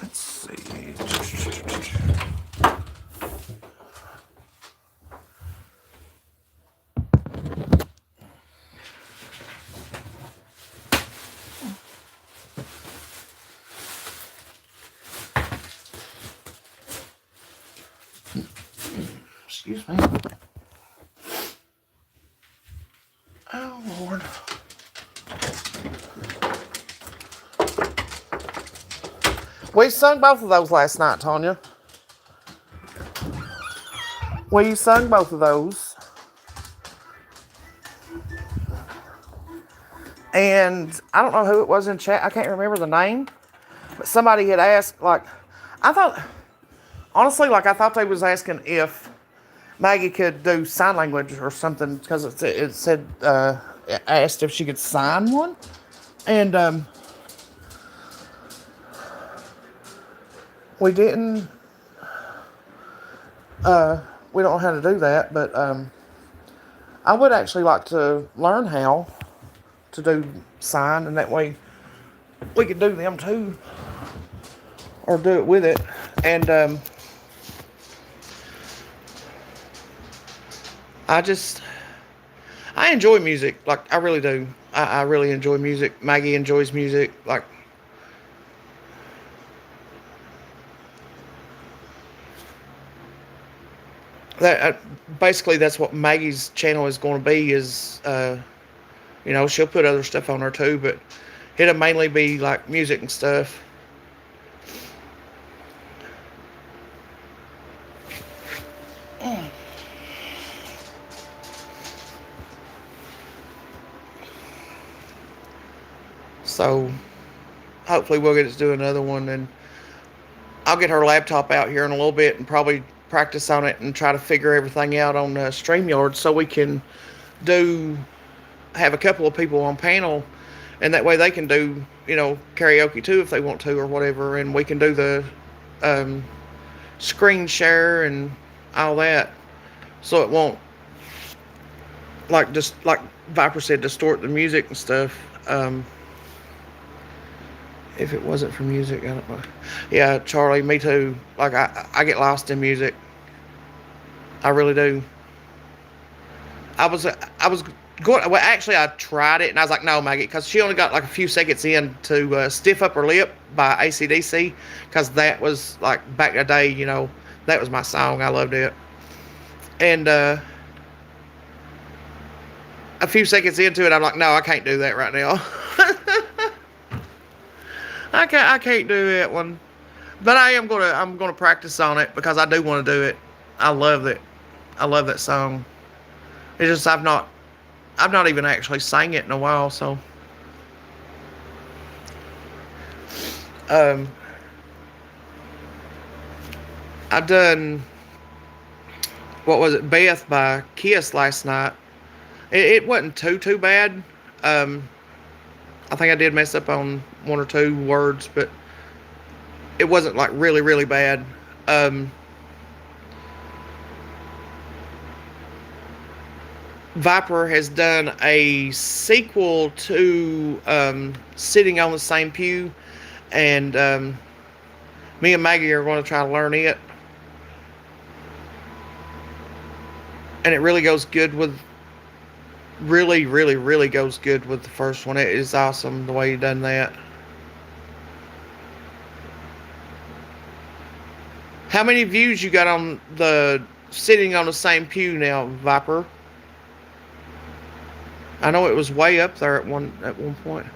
Speaker 1: Let's see. Excuse me. Oh, Lord. We sung both of those last night, Tanya. We sung both of those. And I don't know who it was in chat. I can't remember the name. But somebody had asked, I thought they was asking if Maggie could do sign language or something, because it said, asked if she could sign one. And we didn't, we don't know how to do that, but I would actually like to learn how to do sign, and that way we could do them too, or do it with it. And I enjoy music. I really do. I really enjoy music. Maggie enjoys music. That basically, that's what Maggie's channel is going to be. Is she'll put other stuff on there too, but it'll mainly be like music and stuff. So hopefully we'll get to do another one, and I'll get her laptop out here in a little bit and probably practice on it and try to figure everything out on StreamYard so we can do have a couple of people on panel, and that way they can do karaoke too if they want to or whatever, and we can do the um, screen share and all that, so it won't just like Viper said, distort the music and stuff. If it wasn't for music, I don't know. Yeah, Charlie, me too. Like I get lost in music. I really do. I was going. Well, actually, I tried it and I was like, no, Maggie, because she only got like a few seconds in to "Stiff Upper Lip" by AC/DC, because that was like back in the day. That was my song. I loved it. And a few seconds into it, I'm like, no, I can't do that right now. I can't do that one. But I'm gonna practice on it because I do want to do it. I love it. I love that song. It's just I've not even actually sang it in a while, so um I've done, what was it, Beth by Kiss last night. It wasn't too bad. I think I did mess up on one or two words, but it wasn't like really, really bad. Viper has done a sequel to Sitting on the Same Pew, and me and Maggie are going to try to learn it. And it really goes good with, really, really, really goes good with the first one. It is awesome the way you done that. How many views you got on the Sitting on the Same Pew now, Viper? I know it was way up there at one point.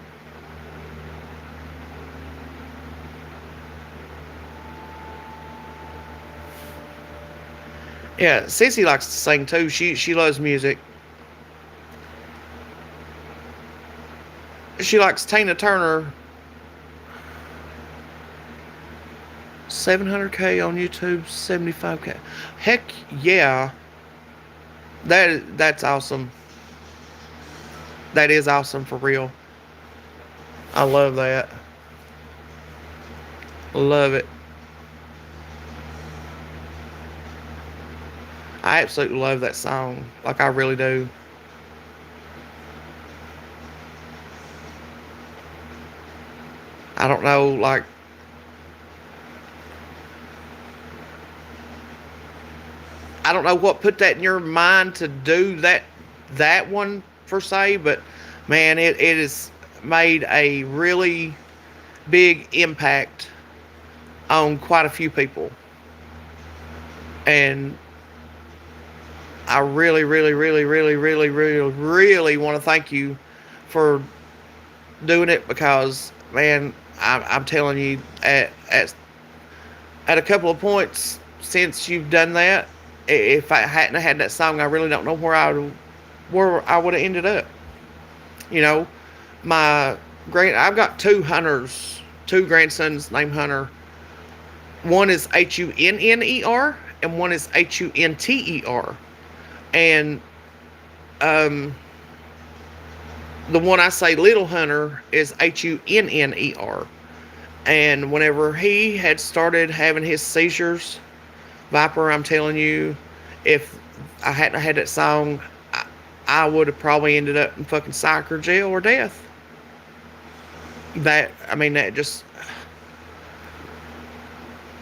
Speaker 1: Yeah, Cece likes to sing too. She loves music. She likes Tina Turner. 700K on YouTube, 75K. Heck yeah. That's awesome. That is awesome for real. I love that. Love it. I absolutely love that song. Like, I really do. I don't know, like, I don't know what put that in your mind to do that one per se, but man, it has made a really big impact on quite a few people. And I really, really, really, really, really, really, really want to thank you for doing it, because, man, I'm telling you, at a couple of points since you've done that, if I hadn't had that song, I really don't know where I would have ended up. I've got two grandsons named Hunter. One is Hunner and one is Hunter. And the one I say, Little Hunter, is Hunner. And whenever he had started having his seizures, Viper, I'm telling you, if I hadn't had that song, I would have probably ended up in fucking psych or jail or death. That just,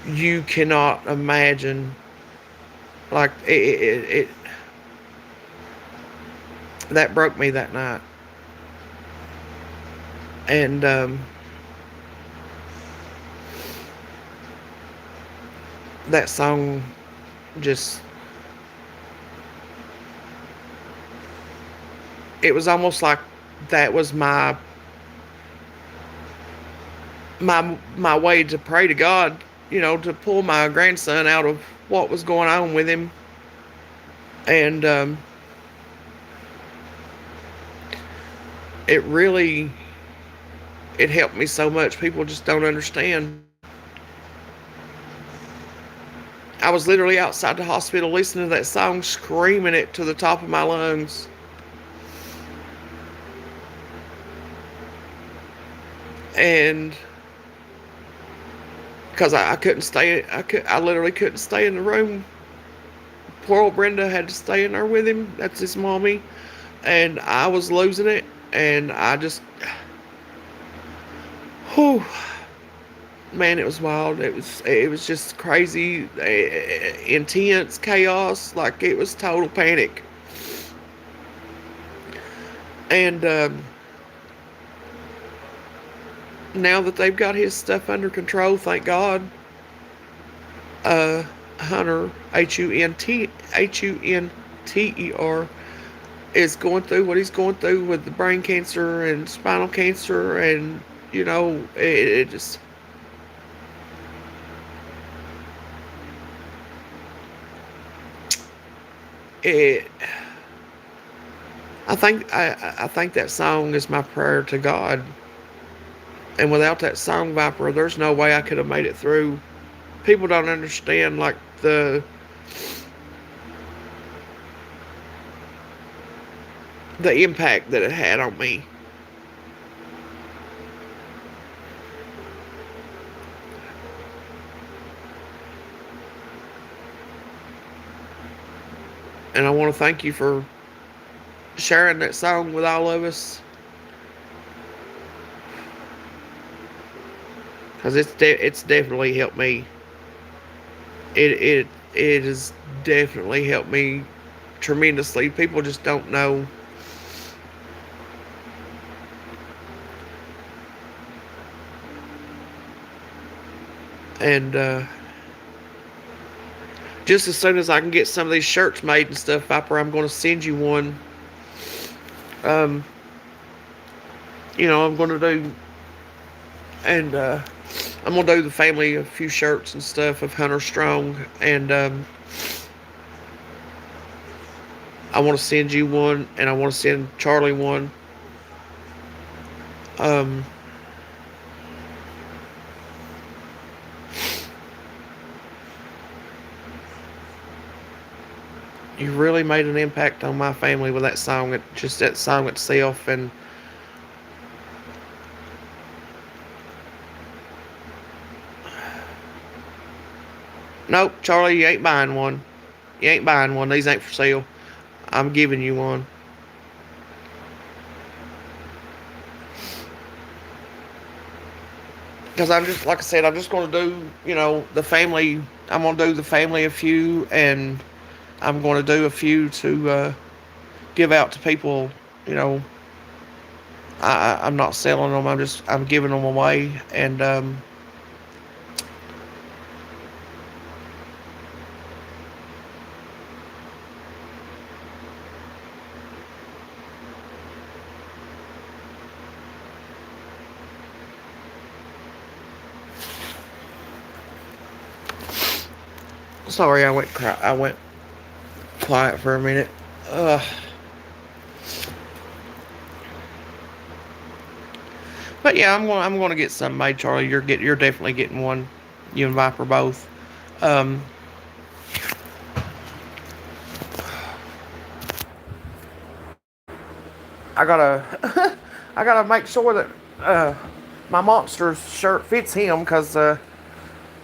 Speaker 1: you cannot imagine. Like, it that broke me that night. And that song just, it was almost like that was my way to pray to God, to pull my grandson out of what was going on with him. And it really it helped me so much. People just don't understand. I was literally outside the hospital listening to that song, screaming it to the top of my lungs. And because I couldn't stay, I literally couldn't stay in the room. Poor old Brenda had to stay in there with him. That's his mommy. And I was losing it. And I just, whew, man, it was wild. It was just crazy, intense chaos. Like, it was total panic. And now that they've got his stuff under control, thank God. Hunter, Hunter, is going through what he's going through with the brain cancer and spinal cancer, and it just, it. I think that song is my prayer to God, and without that song, Viper, there's no way I could have made it through. People don't understand, like, the impact that it had on me. And I want to thank you for sharing that song with all of us, because it's definitely helped me. It has definitely helped me tremendously. People just don't know. And just as soon as I can get some of these shirts made and stuff, Viper, I'm going to send you one. Um, I'm going to do, and I'm going to do the family a few shirts and stuff of Hunter Strong, and I want to send you one, and I want to send Charlie one. Um, you really made an impact on my family with that song, just that song itself. And nope, Charlie, you ain't buying one. You ain't buying one. These ain't for sale. I'm giving you one. Because I'm just, like I said, I'm just going to do, the family. I'm going to do the family a few, and I'm going to do a few to give out to people. You know, I'm not selling them. I'm giving them away, and sorry, I went quiet for a minute. But yeah, I'm going to get some made, Charlie. You're definitely getting one. You and Viper both. Um, I gotta I gotta make sure that my monster shirt fits him, because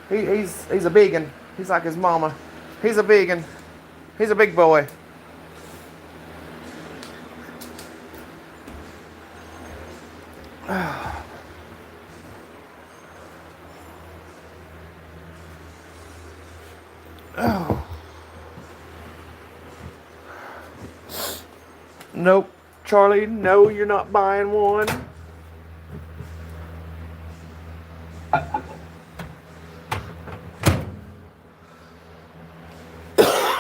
Speaker 1: he's a big one. He's like his mama. He's a big one. He's a big boy. Oh, nope, Charlie. No, you're not buying one.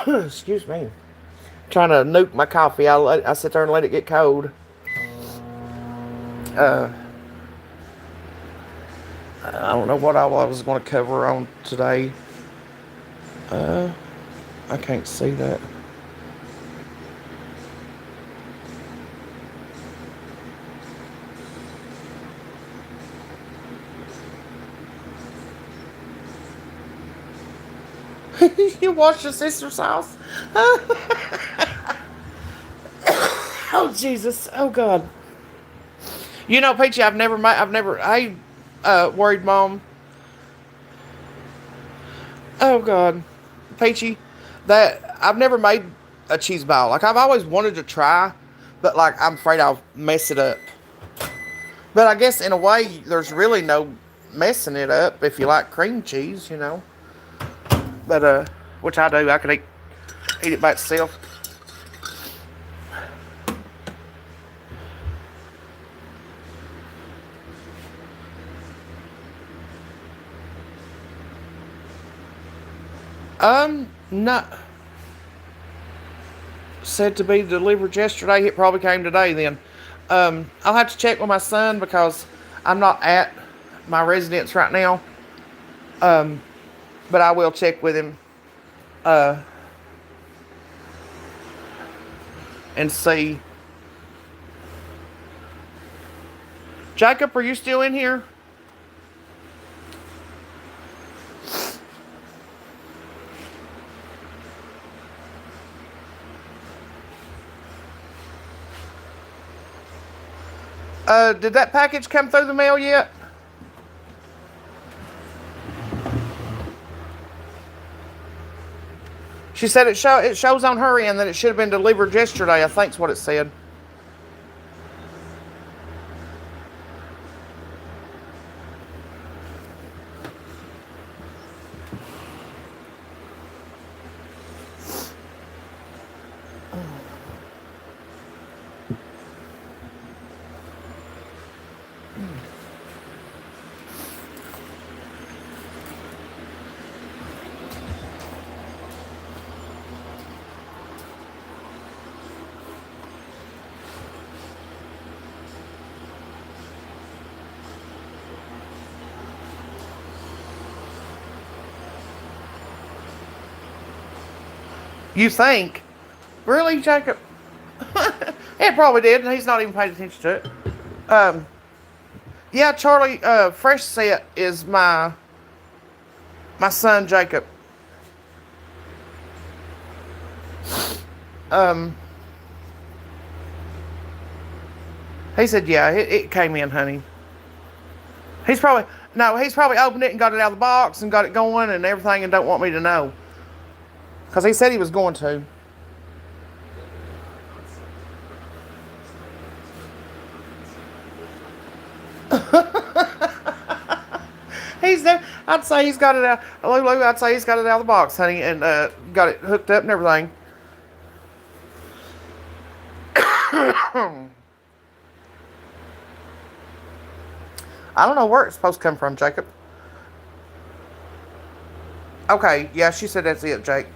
Speaker 1: Excuse me. Trying to nuke my coffee. I sit there and let it get cold. Uh, I don't know what I was going to cover on today. I can't see that. You washed your sister's house? Oh, Jesus. Oh, God. You know, Peachy, hey, worried mom. Oh, God. Peachy, that, I've never made a cheese ball. Like, I've always wanted to try, but, like, I'm afraid I'll mess it up. But I guess, in a way, there's really no messing it up if you like cream cheese, you know. But, which I do. I could eat it by itself. Not said to be delivered yesterday. It probably came today then. I'll have to check with my son because I'm not at my residence right now. But I will check with him, and see. Jacob, are you still in here? Did that package come through the mail yet? She said it shows on her end that it should have been delivered yesterday. I think's what it said. You think? Really, Jacob? It probably did, and he's not even paid attention to it. Yeah, Charlie, Fresh Set is my son, Jacob. He said, yeah, it came in, honey. He's probably opened it and got it out of the box and got it going and everything and don't want me to know. Because he said he was going to. He's there. I'd say he's got it out. Lulu, I'd say he's got it out of the box, honey, and got it hooked up and everything. I don't know where it's supposed to come from, Jacob. Okay, yeah, she said that's it, Jake.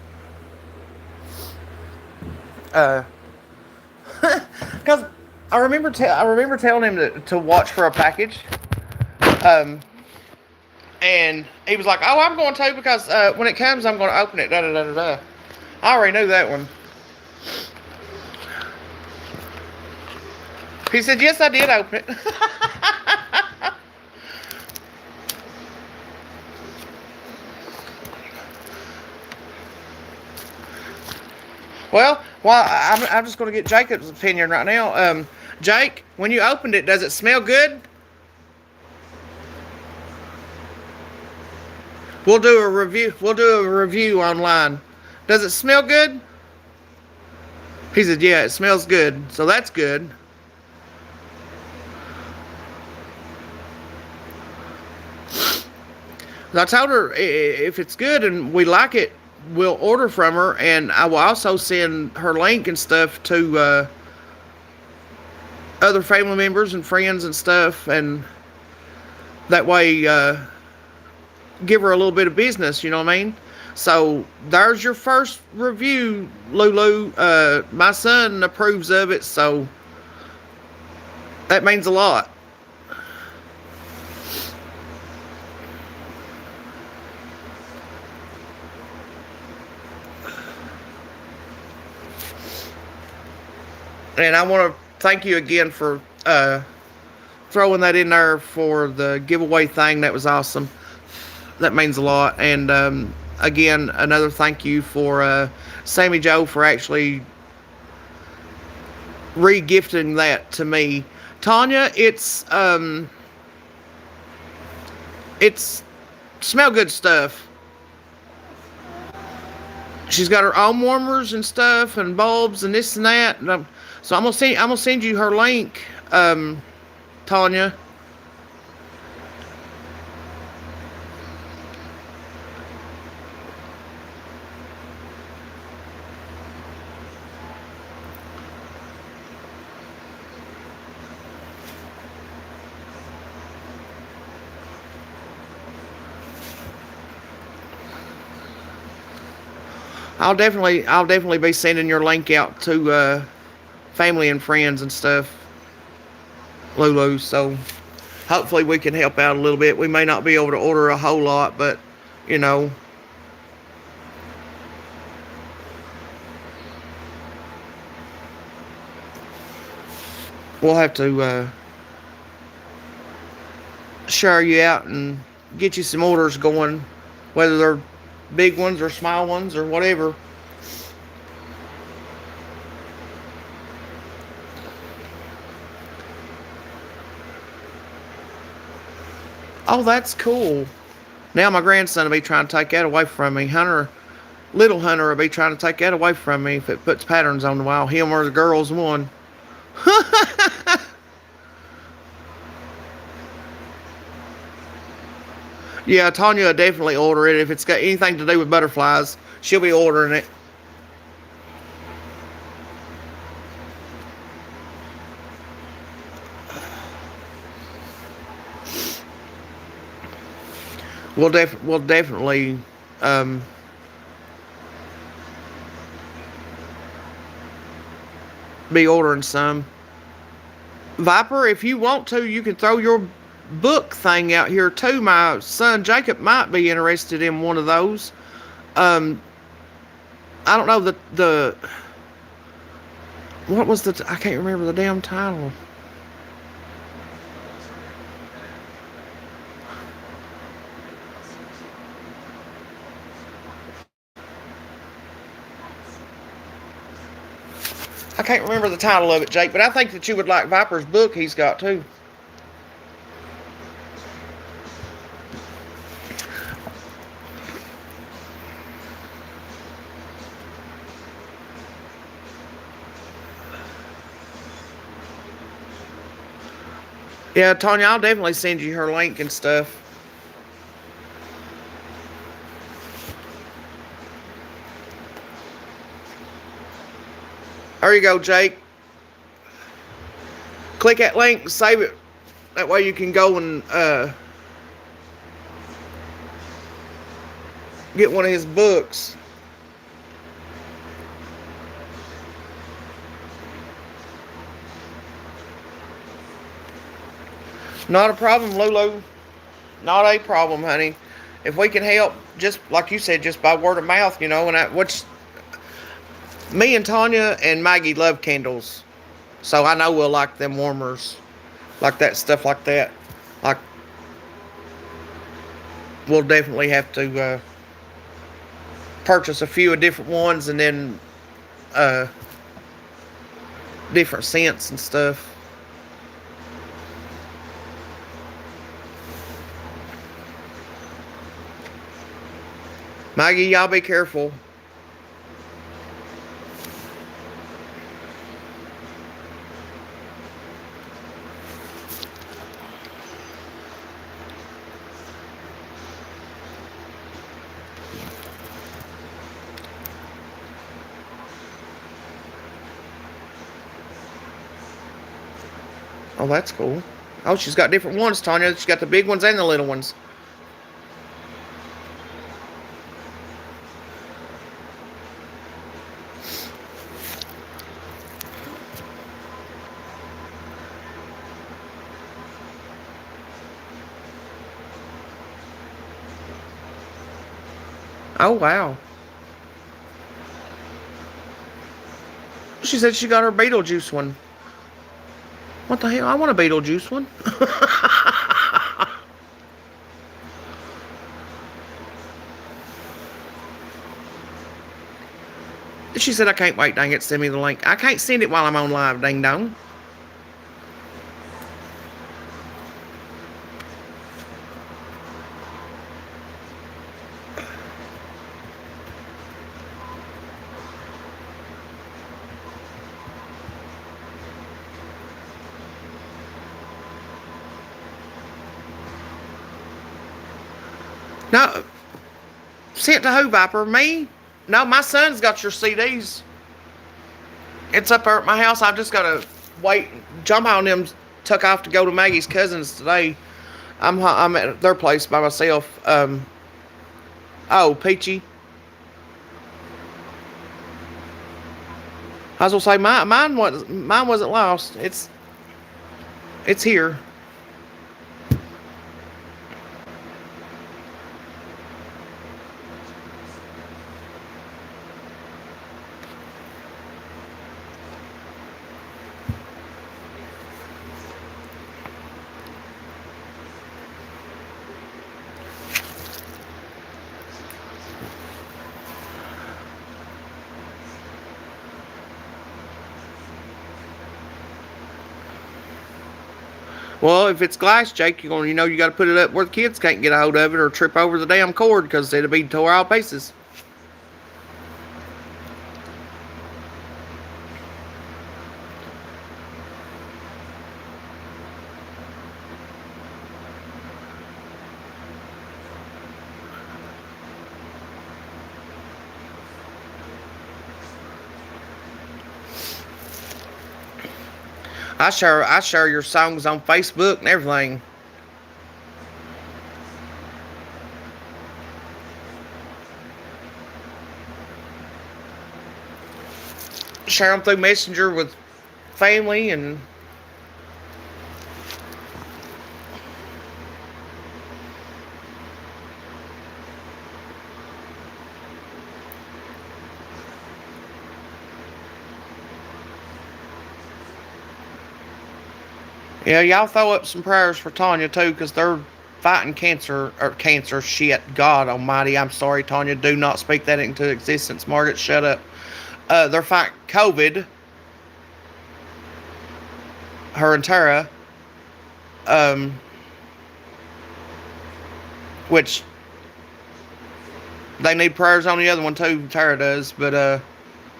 Speaker 1: Because I remember telling him to watch for a package. And he was like, "Oh, I'm going to because when it comes, I'm going to open it." Da da da da da. I already knew that one. He said, "Yes, I did open it." Well, I'm just going to get Jacob's opinion right now. Jake, when you opened it, does it smell good? We'll do a review. We'll do a review online. Does it smell good? He said, yeah, it smells good. So that's good. I told her if it's good and we like it, we'll order from her, and I will also send her link and stuff to other family members and friends and stuff, and that way give her a little bit of business, you know what I mean? So there's your first review, Lulu. My son approves of it, so that means a lot. And I want to thank you again for throwing that in there for the giveaway thing. That was awesome. That means a lot. And again, another thank you for Sammy Joe for actually re-gifting that to me. Tanya, it's smell good stuff. She's got her own warmers and stuff and bulbs and this and that. So I'm gonna send you her link, Tanya. I'll definitely be sending your link out to family and friends and stuff, Lulu. So hopefully we can help out a little bit. We may not be able to order a whole lot, but you know, we'll have to share you out and get you some orders going, whether they're big ones or small ones or whatever. Oh, that's cool. Now my grandson will be trying to take that away from me. Little Hunter will be trying to take that away from me if it puts patterns on the wall. Him or the girls one. Yeah, Tanya will definitely order it. If it's got anything to do with butterflies, she'll be ordering it. We'll definitely be ordering some. Viper, if you want to, you can throw your book thing out here too. My son Jacob might be interested in one of those. I don't know the what was I can't remember the damn title. I can't remember the title of it, Jake, but I think that you would like Viper's book he's got too. Yeah, Tanya, I'll definitely send you her link and stuff. There you go, Jake. Click that link and save it. That way you can go and get one of his books. Not a problem, Lulu. Not a problem, honey. If we can help, just like you said, just by word of mouth, you know, which me and Tanya and Maggie love candles. So I know we'll like them warmers. Like that, stuff like that. Like, we'll definitely have to purchase a few of different ones and then different scents and stuff. Maggie, y'all be careful. Oh, that's cool. Oh, she's got different ones, Tanya. She's got the big ones and the little ones. Oh, wow. She said she got her Beetlejuice one. What the hell? I want a Beetlejuice one. She said, I can't wait, dang it, send me the link. I can't send it while I'm on live, dang dong. No, sent to who, Viper? Me? No, my son's got your CDs. It's up there at my house. I've just got to wait, jump on them, tuck off to go to Maggie's cousins today. I'm at their place by myself. Oh, Peachy. I was gonna say mine wasn't lost. It's here. Well, if it's glass, Jake, you got to put it up where the kids can't get a hold of it or trip over the damn cord because it'll be tore all pieces. I share your songs on Facebook and everything. Share them through Messenger with family and yeah, y'all throw up some prayers for Tanya too, because they're fighting cancer shit. God Almighty, I'm sorry, Tanya. Do not speak that into existence. Margaret, shut up. They're fighting COVID. Her and Tara, which they need prayers on the other one too. Tara does, but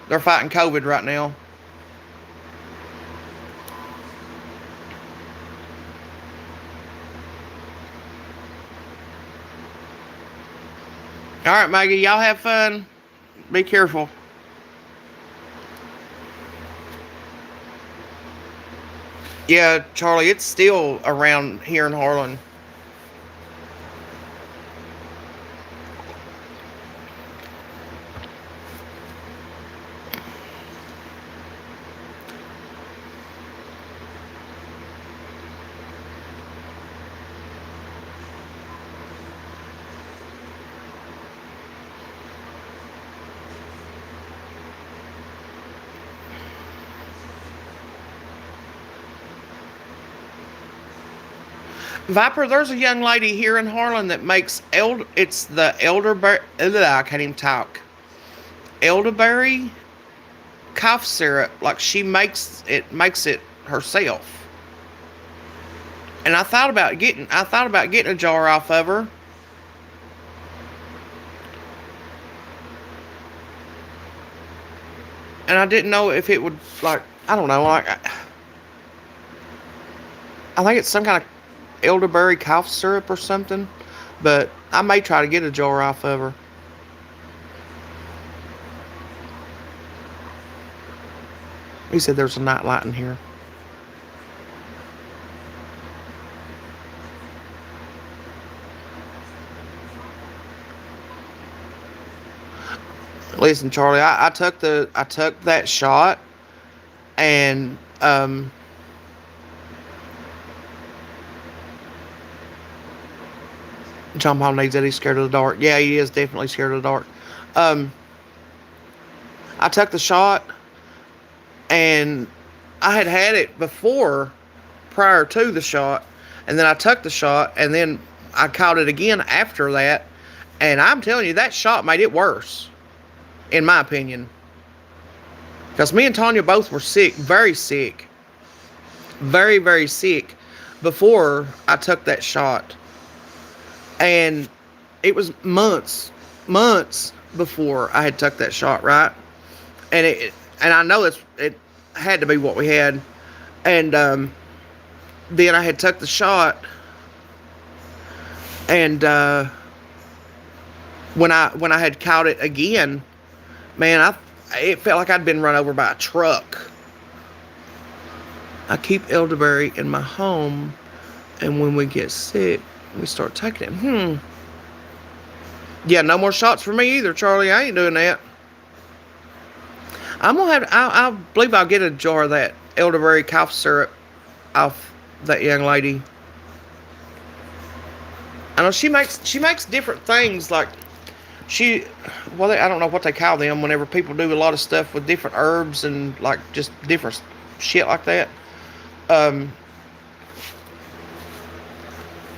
Speaker 1: they're fighting COVID right now. All right, Maggie, y'all have fun. Be careful. Yeah, Charlie, it's still around here in Harlan. Viper, there's a young lady here in Harlan that makes it's the elderberry. I can't even talk. Elderberry cough syrup. Like she makes it herself. And I thought about getting a jar off of her. And I didn't know if it would, like, I don't know, like, I think it's some kind of elderberry cough syrup or something, but I may try to get a jar off of her. He said there's a night light in here. Listen, Charlie, I took that shot, and John Paul needs that. He's scared of the dark. Yeah, he is definitely scared of the dark. I took the shot, and I had it before, prior to the shot, and then I took the shot, and then I caught it again after that, and I'm telling you, that shot made it worse, in my opinion. Because me and Tanya both were sick, very sick, very, very sick before I took that shot. And it was months before I had took that shot, right? And I know it had to be what we had. And then I had took the shot, and when I had caught it again, man, it felt like I'd been run over by a truck. I keep elderberry in my home, and when we get sick, we start taking it. Yeah, no more shots for me either, Charlie. I ain't doing that. I'm gonna have. I believe I'll get a jar of that elderberry cough syrup off that young lady. I know she makes different things like I don't know what they call them whenever people do a lot of stuff with different herbs and like just different shit like that. Um,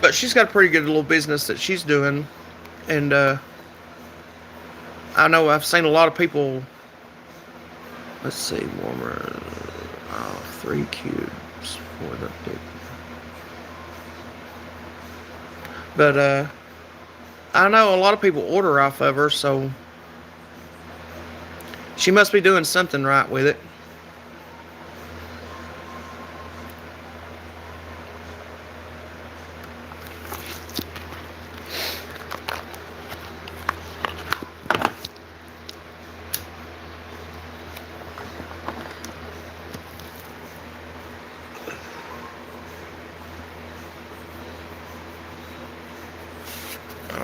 Speaker 1: but she's got a pretty good little business that she's doing, and I know I've seen a lot of people. Let's see, warmer. 3 cubes for the big. But I know a lot of people order off of her, so she must be doing something right with it.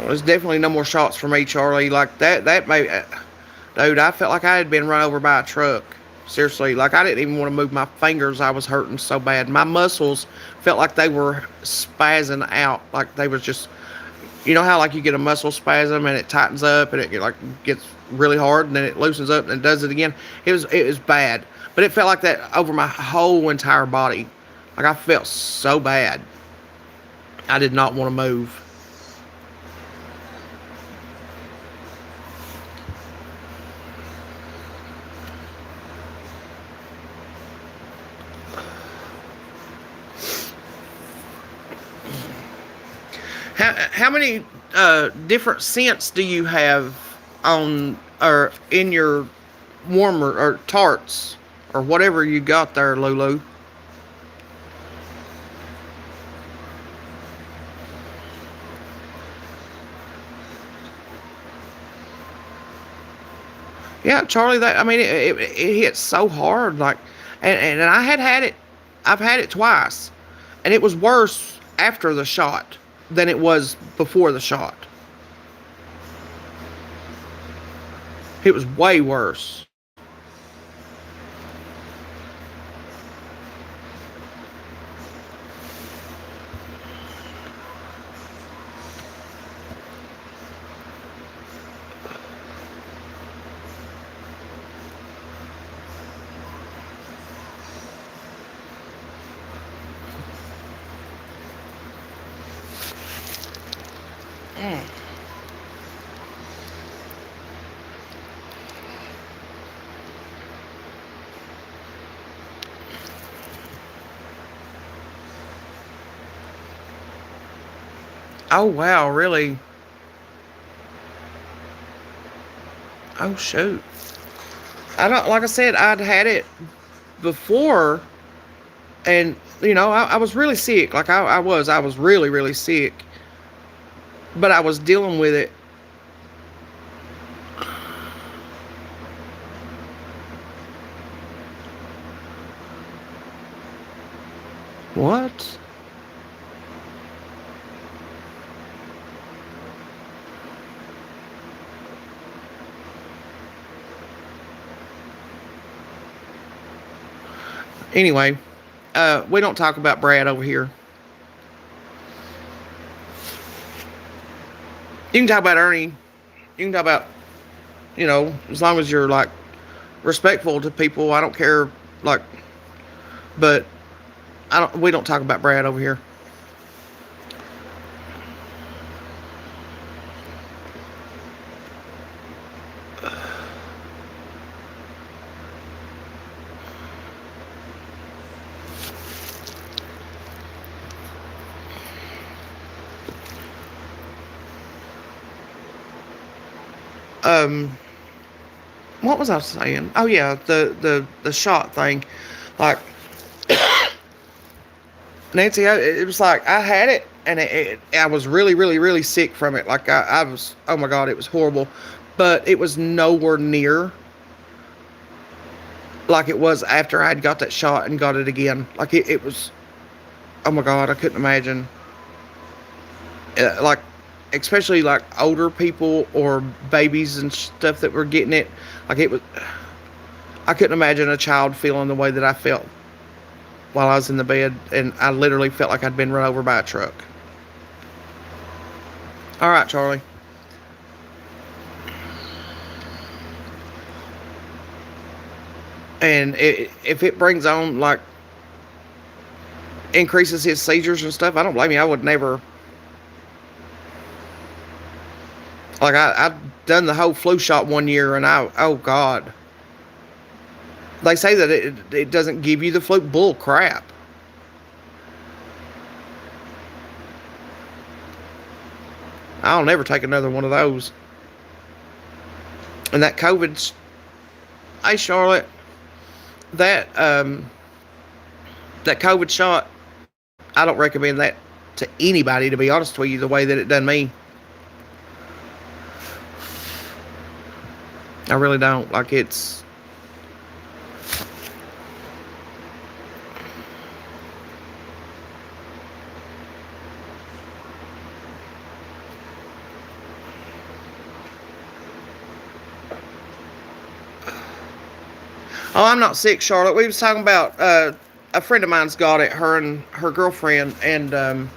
Speaker 1: There's definitely no more shots for me, Charlie. Like that may, dude, I felt like I had been run over by a truck. Seriously, like I didn't even want to move my fingers. I was hurting so bad. My muscles felt like they were spazzing out. Like they was just, you know how like you get a muscle spasm and it tightens up and it like gets really hard and then it loosens up and it does it again. It was bad, but it felt like that over my whole entire body. Like I felt so bad. I did not want to move. How many different scents do you have on or in your warmer or tarts or whatever you got there, Lulu? Yeah, Charlie. That I mean, it hit so hard. Like, and I had it. I've had it twice, and it was worse after the shot than it was before the shot. It was way worse. Mm. Oh wow, really? Oh shoot. I don't like I said, I'd had it before and I was really sick. Like I was really, really sick. But I was dealing with it. What? Anyway, we don't talk about Brad over here. You can talk about Ernie. You can talk about, as long as you're like respectful to people. I don't care, like, but we don't talk about Brad over here. Um, what was I saying? Oh yeah, the shot thing. Like Nancy, it was like I had it, and I was really, really, really sick from it. Like I was, oh my God, it was horrible. But it was nowhere near like it was after I had got that shot and got it again. Like it was, oh my God, I couldn't imagine. Like, especially like older people or babies and stuff that were getting it. Like it was, I couldn't imagine a child feeling the way that I felt while I was in the bed, and I literally felt like I'd been run over by a truck. All right, Charlie. And if it brings on like increases his seizures and stuff, I don't blame you. I would never. Like I've done the whole flu shot one year, and oh God, they say that it doesn't give you the flu. Bull crap. I'll never take another one of those. And that COVID, hey Charlotte, that that COVID shot, I don't recommend that to anybody, to be honest with you, the way that it done me. I really don't. Like it's, oh, I'm not sick, Charlotte. We was talking about a friend of mine's got it, her and her girlfriend, and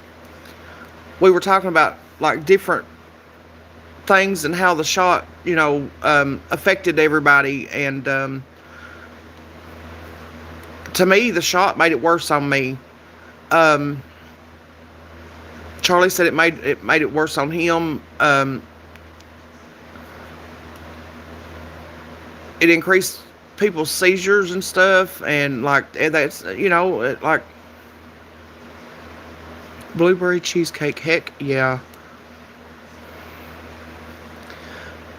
Speaker 1: we were talking about like different things and how the shot, affected everybody. And to me, the shot made it worse on me. Charlie said it made it worse on him. It increased people's seizures and stuff, and like that's like blueberry cheesecake. Heck yeah.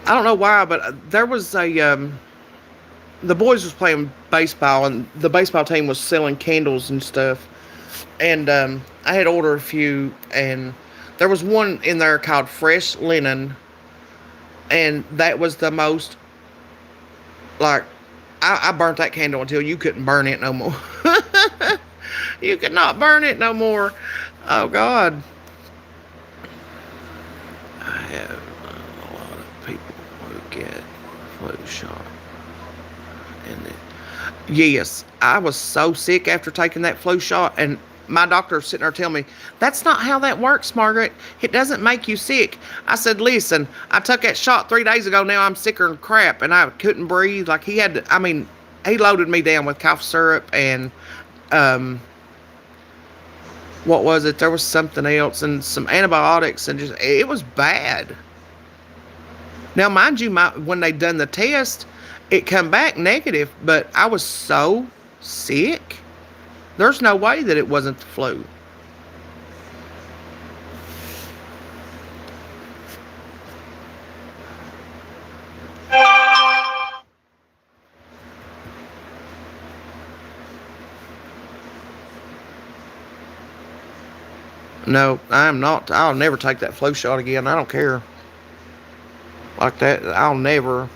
Speaker 1: I don't know why, but there was the boys was playing baseball, and the baseball team was selling candles and stuff. And I had ordered a few, and there was one in there called Fresh Linen, and that was the most, like, I burnt that candle until you couldn't burn it no more. You could not burn it no more. Oh, God. I have a lot of people who get flu shot. And yes, I was so sick after taking that flu shot, and my doctor was sitting there telling me, that's not how that works, Margaret. It doesn't make you sick. I said, listen, I took that shot 3 days ago. Now I'm sicker than crap, and I couldn't breathe. Like he loaded me down with cough syrup and, what was it? There was something else and some antibiotics, and it was bad. Now, mind you, when they done the test, it come back negative, but I was so sick. There's no way that it wasn't the flu. No, I am not. I'll never take that flu shot again. I don't care. Like that, I'll never.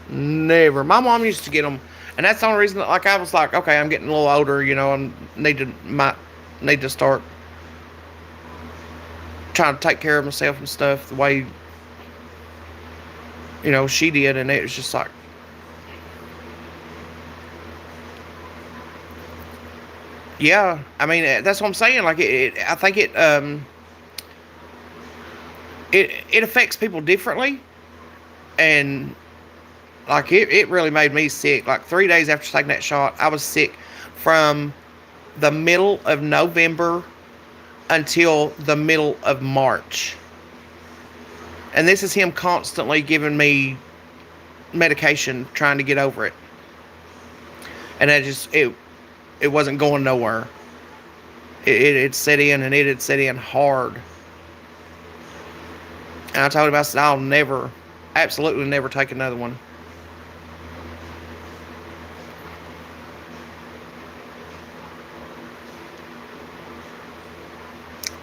Speaker 1: My mom used to get them, and that's the only reason. Like I was like, okay, I'm getting a little older. I might need to start trying to take care of myself and stuff the way she did, and it was just like, yeah. I mean, that's what I'm saying. Like I think it affects people differently, and like it really made me sick. Like 3 days after taking that shot, I was sick from the middle of November until the middle of March. And this is him constantly giving me medication, trying to get over it. And it wasn't going nowhere. It set in, and it had set in hard. And I told him, I said, I'll never absolutely never take another one.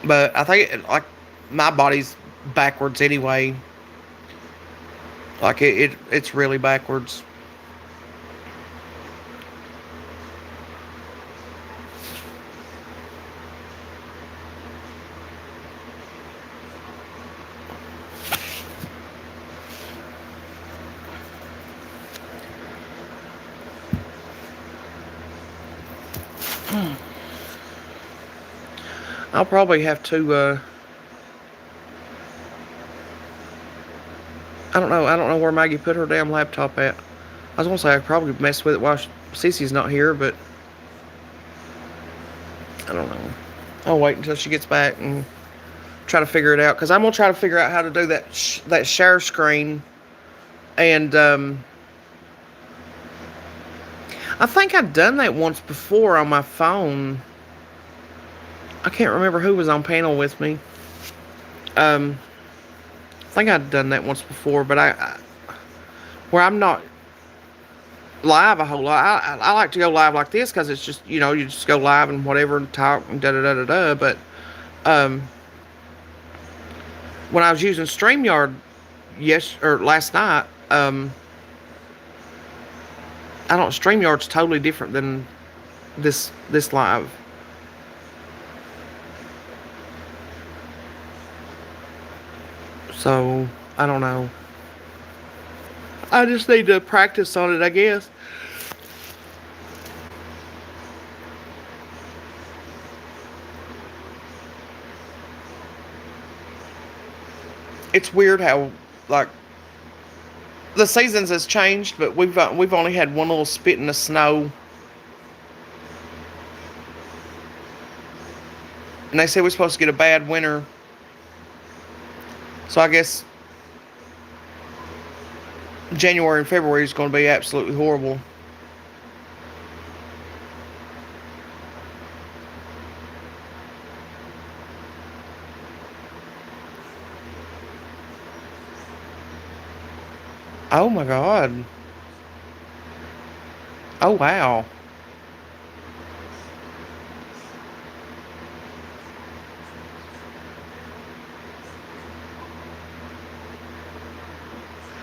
Speaker 1: But I think like my body's backwards anyway. Like it's really backwards. I'll probably have to. I don't know. I don't know where Maggie put her damn laptop at. I was gonna say I could probably mess with it while Cece's not here, but I don't know. I'll wait until she gets back and try to figure it out. Cause I'm gonna try to figure out how to do that share screen, and I think I've done that once before on my phone. I can't remember who was on panel with me. I think I'd done that once before, but where I'm not live a whole lot. I like to go live like this because it's just, you just go live and whatever and talk and da da da da da. But when I was using StreamYard last night, I don't. StreamYard's totally different than this live. So I don't know. I just need to practice on it, I guess. It's weird how like the seasons has changed, but we've only had one little spit in the snow, and they said we're supposed to get a bad winter. So I guess January and February is going to be absolutely horrible. Oh my God. Oh wow.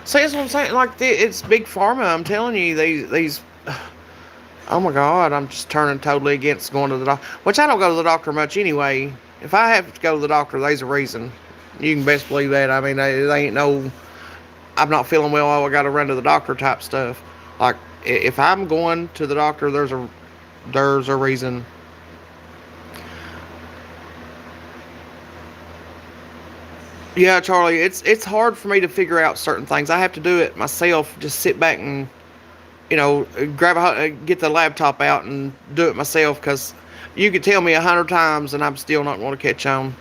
Speaker 1: See, that's what I'm saying. Like, it's big pharma. I'm telling you, these. Oh my God, I'm just turning totally against going to the doctor. Which I don't go to the doctor much anyway. If I have to go to the doctor, there's a reason. You can best believe that. I mean, they ain't no. I'm not feeling well. Oh, I got to run to the doctor type stuff. Like, if I'm going to the doctor, there's a reason. Yeah, Charlie, it's hard for me to figure out certain things. I have to do it myself. Just sit back and get the laptop out and do it myself. Because you could tell me 100 times and I'm still not going to catch on.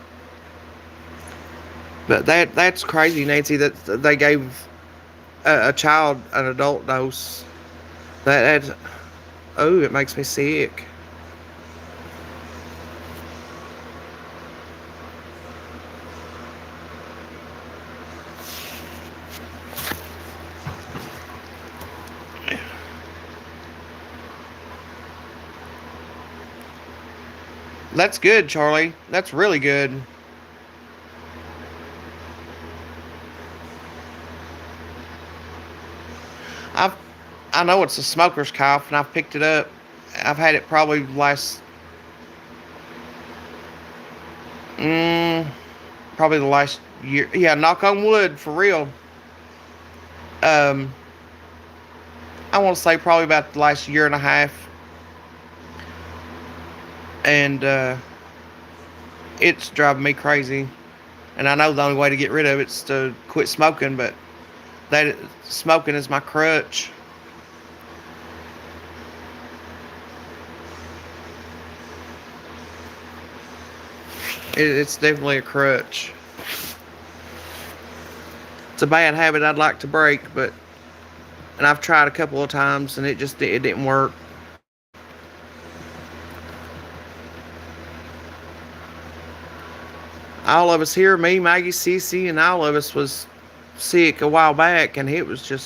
Speaker 1: But that's crazy, Nancy. That they gave a child an adult dose. That oh, it makes me sick. That's good, Charlie. That's really good. I've I know it's a smoker's cough, and I've picked it up. I've had it probably mm, probably the last year. Yeah, knock on wood for real. Um, I want to say probably about the last year and a half, and it's driving me crazy. And I know the only way to get rid of it's to quit smoking, but that smoking is my crutch. It's definitely a crutch. It's a bad habit I'd like to break, but and I've tried a couple of times and it didn't work. All of us here, me, Maggie, Cece, and all of us was sick a while back, and it was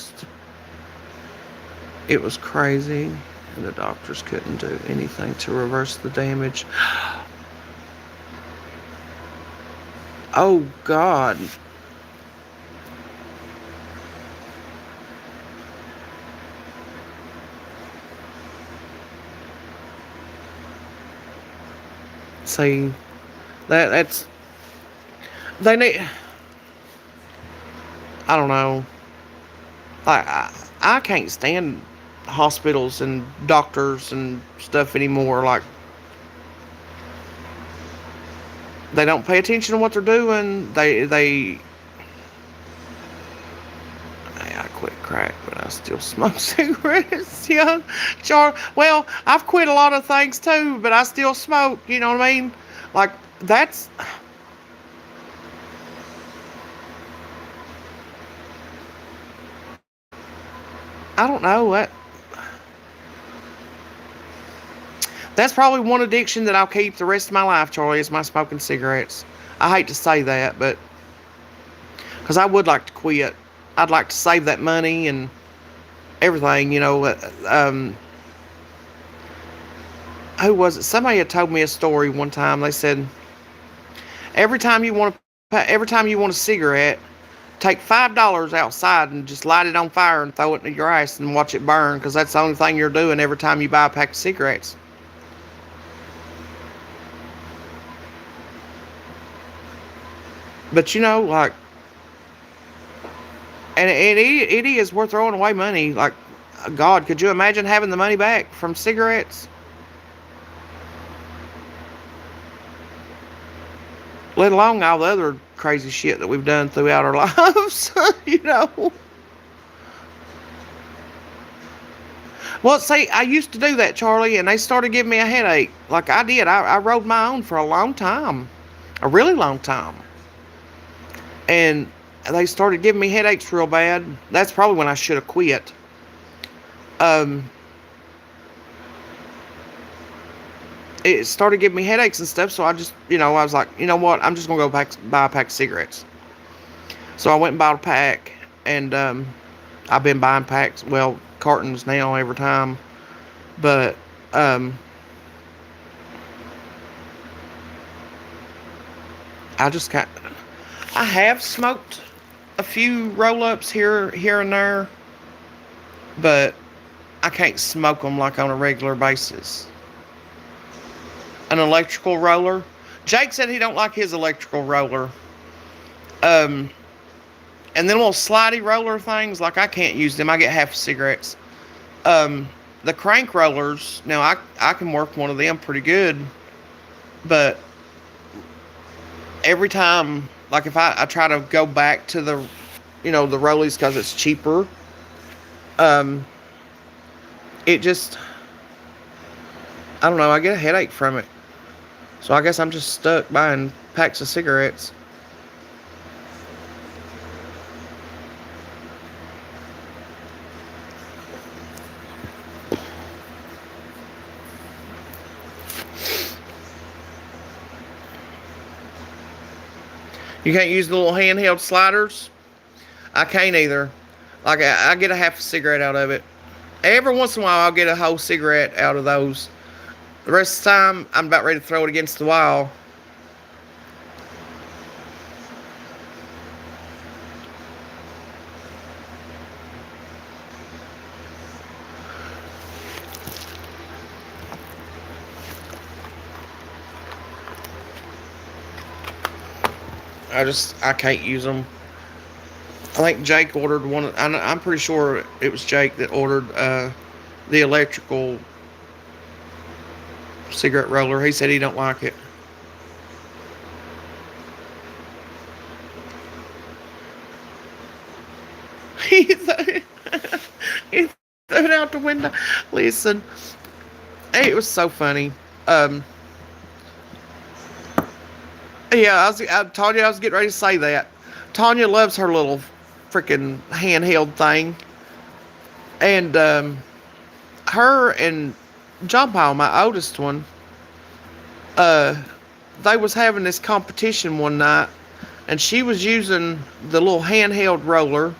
Speaker 1: crazy. And the doctors couldn't do anything to reverse the damage. Oh, God. See, that's they need. I don't know. I can't stand hospitals and doctors and stuff anymore. Like, they don't pay attention to what they're doing. I quit crack, but I still smoke cigarettes. Yeah, well, I've quit a lot of things too, but I still smoke. You know what I mean? Like, that's. I don't know what. That's probably one addiction that I'll keep the rest of my life, Charlie, is my smoking cigarettes. I hate to say that, but because I would like to quit. I'd like to save that money and everything, you know. Who was it? Somebody had told me a story one time. They said every time you want a cigarette, take $5 outside and just light it on fire and throw it in your ass and watch it burn, because that's the only thing you're doing every time you buy a pack of cigarettes. But you know, like, and it is worth throwing away money. Like, God, could you imagine having the money back from cigarettes? Let alone all the other crazy shit that we've done throughout our lives, you know. Well, see, I used to do that, Charlie, and they started giving me a headache. Like I did. I rode my own for a long time, a really long time. And they started giving me headaches real bad. That's probably when I should have quit. Um, it started giving me headaches and stuff, so I just, I was like, you know what, I'm just going to buy a pack of cigarettes. So I went and bought a pack, and I've been buying packs, well, cartons now every time. But I just got, I have smoked a few roll-ups here and there, but I can't smoke them like on a regular basis. An electrical roller. Jake said he don't like his electrical roller. And then little slidey roller things, like I can't use them. I get half cigarettes. The crank rollers, now I can work one of them pretty good, but every time, like if I try to go back to the rollies because it's cheaper, it just, I don't know, I get a headache from it. So I guess I'm just stuck buying packs of cigarettes. You can't use the little handheld sliders? I can't either. Like, I get a half a cigarette out of it. Every once in a while, I'll get a whole cigarette out of those. The rest of the time, I'm about ready to throw it against the wall. I can't use them. I think Jake ordered one. I'm pretty sure it was Jake that ordered the electrical cigarette roller. He said he don't like it. he threw he threw it out the window. Listen, it was so funny. Yeah, I told you I was getting ready to say that. Tanya loves her little freaking handheld thing. And her and John Paul, my oldest one, they was having this competition one night and she was using the little handheld roller,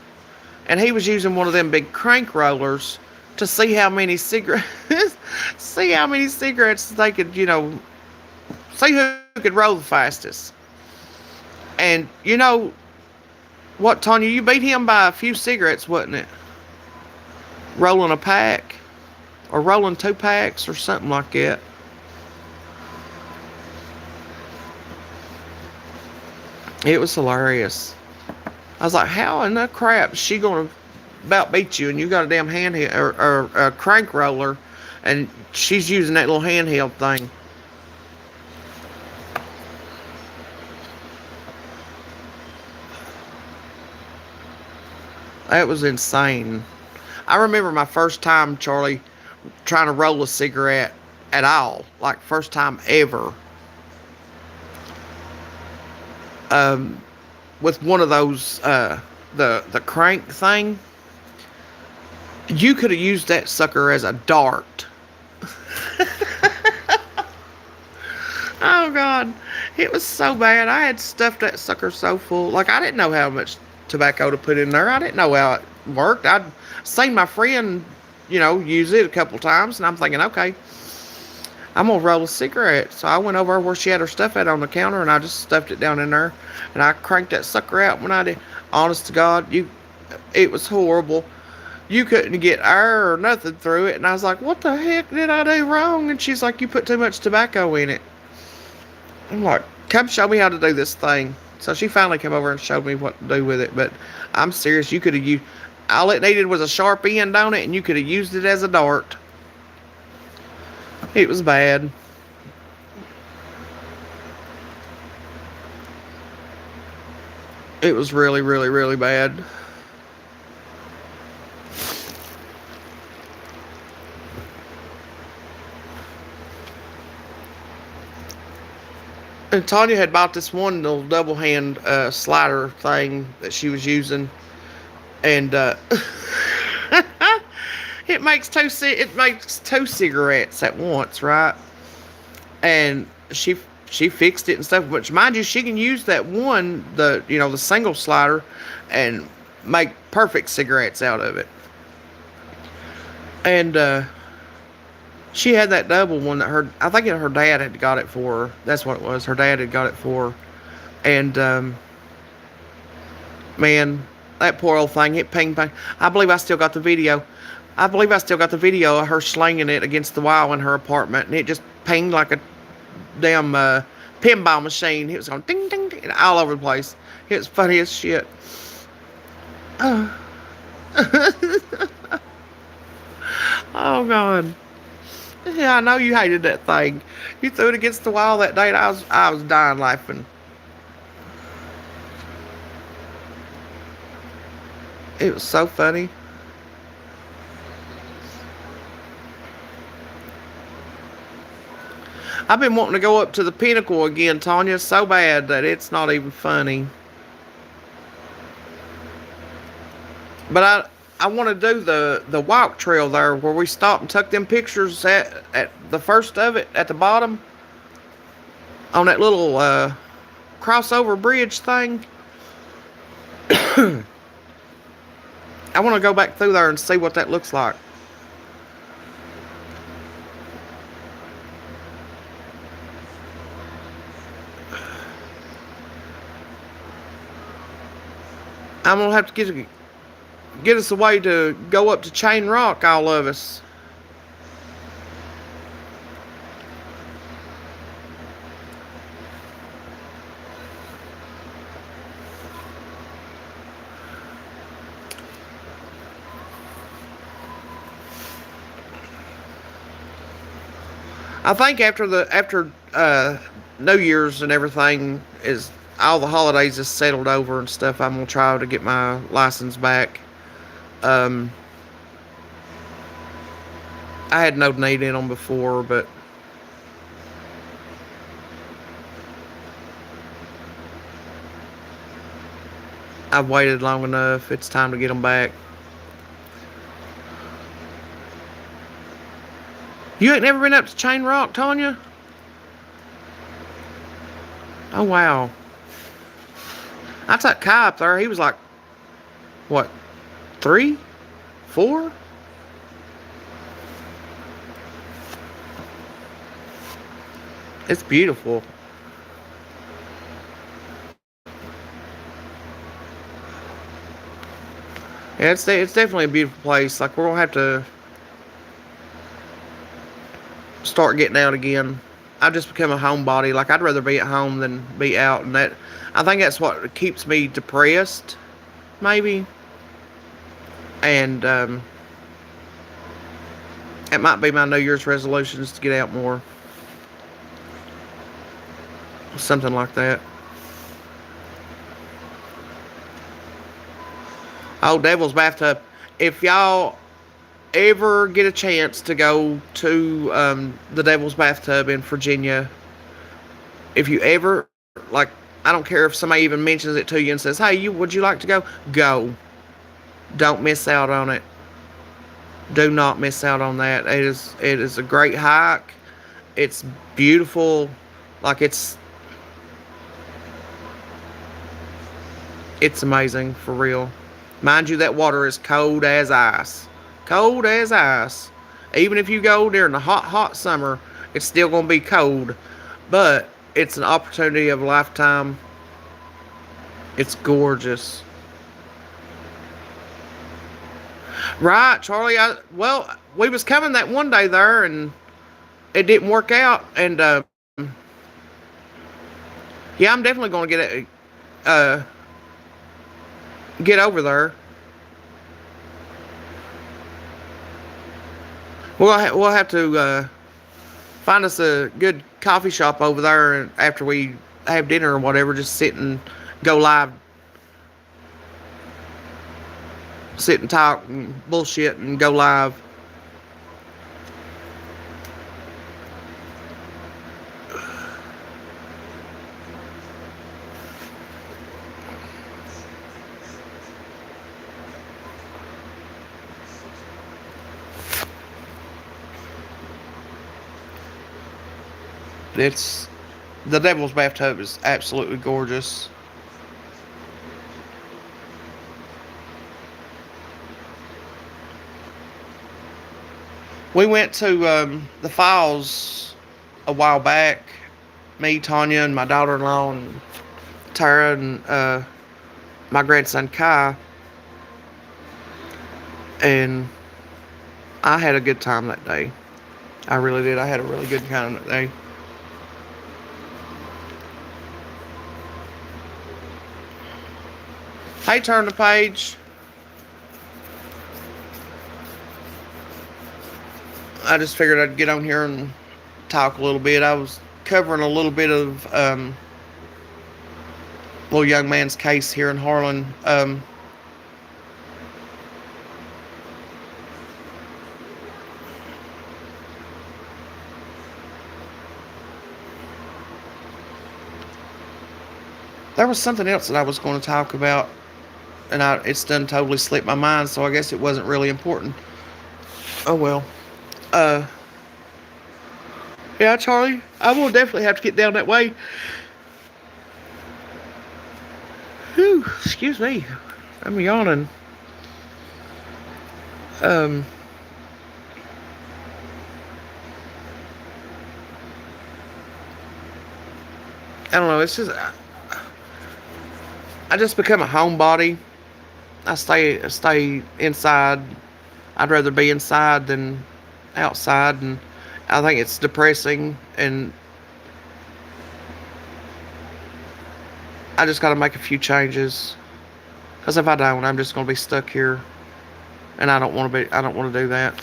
Speaker 1: and he was using one of them big crank rollers to see how many cigarettes, see how many cigarettes they could, see who could roll the fastest. And you know what, Tanya, you beat him by a few cigarettes, wasn't it? Rolling a pack, or rolling 2 packs, or something like that. It was hilarious. I was like, how in the crap is she gonna about beat you, and you got a damn handheld or a crank roller, and she's using that little handheld thing. That was insane. I remember my first time, Charlie, trying to roll a cigarette at all, like first time ever, with one of those the crank thing. You could have used that sucker as a dart. Oh God, it was so bad. I had stuffed that sucker so full. Like, I didn't know how much tobacco to put in there. I didn't know how it worked. I'd seen my friend, use it a couple times, and I'm thinking, okay, I'm gonna roll a cigarette. So I went over where she had her stuff at on the counter, and I just stuffed it down in there, and I cranked that sucker out. When I did, honest to God, it was horrible. You couldn't get air or nothing through it, and I was like, what the heck did I do wrong? And she's like, you put too much tobacco in it. I'm like, come show me how to do this thing. So she finally came over and showed me what to do with it. But I'm serious, you could have used, all it needed was a sharp end on it, and you could have used it as a dart. It was bad. It was really, really, really bad. And Tanya had bought this one little double hand slider thing that she was using, and it makes two cigarettes at once, right? And she fixed it and stuff. But mind you, she can use that one, the single slider, and make perfect cigarettes out of it. And she had that double one that I think her dad had got it for her. That's what it was. Her dad had got it for her. And, man, that poor old thing, it ping pong. I believe I still got the video. Of her slinging it against the wall in her apartment. And it just pinged like a damn pinball machine. It was going ding, ding, ding, all over the place. It was funny as shit. Oh, God. Yeah, I know you hated that thing. You threw it against the wall that day, and I was dying laughing. It was so funny. I've been wanting to go up to the Pinnacle again, Tanya, so bad that it's not even funny. But I want to do the walk trail there where we stop and took them pictures at the first of it at the bottom on that little crossover bridge thing. I want to go back through there and see what that looks like. I'm gonna have to get us a way to go up to Chain Rock, all of us. I think after New Year's and everything is all the holidays is settled over and stuff, I'm gonna try to get my license back. I had no need in them before, but I've waited long enough. It's time to get them back. You ain't never been up to Chain Rock, Tanya? Oh, wow. I took Kai up there. He was like, what, 3, 4? It's beautiful. Yeah, it's definitely a beautiful place. Like, we're gonna have to start getting out again. I've just become a homebody. Like, I'd rather be at home than be out, and that, I think that's what keeps me depressed, maybe. And it might be my New Year's resolutions to get out more, something like that. Oh, Devil's Bathtub. If y'all ever get a chance to go to the Devil's Bathtub in Virginia, if you ever, like, I don't care if somebody even mentions it to you and says, hey, would you like to go? Go. Don't miss out on it. Do not miss out on that. It is a great hike. It's beautiful. Like, it's amazing, for real. Mind you, that water is cold as ice. Cold as ice. Even if you go during the hot, hot summer, it's still going to be cold. But it's an opportunity of a lifetime. It's gorgeous. Right, Charlie. Well, we was coming that one day there, and it didn't work out. And yeah, I'm definitely going to get over there. We'll have to find us a good coffee shop over there, and after we have dinner or whatever, just sit and go live, sit and talk and bullshit and go live. It's the Devil's Bathtub is absolutely gorgeous. We went to the falls a while back. Me, Tanya, and my daughter-in-law, and Tara, and my grandson Kai, and I had a good time that day. I really did. I had a really good time that day. Hey, turn the page. I just figured I'd get on here and talk a little bit. I was covering a little bit of little young man's case here in Harlan. There was something else that I was going to talk about, and it's done totally slipped my mind, so I guess it wasn't really important. Oh well. Uh, yeah, Charlie, I will definitely have to get down that way. Whew, excuse me. I'm yawning. Um, I don't know. It's just I just become a homebody. I stay inside. I'd rather be inside than outside, and I think it's depressing. And I just got to make a few changes. Because if I don't, I'm just going to be stuck here, and I don't want to be. I don't want to do that.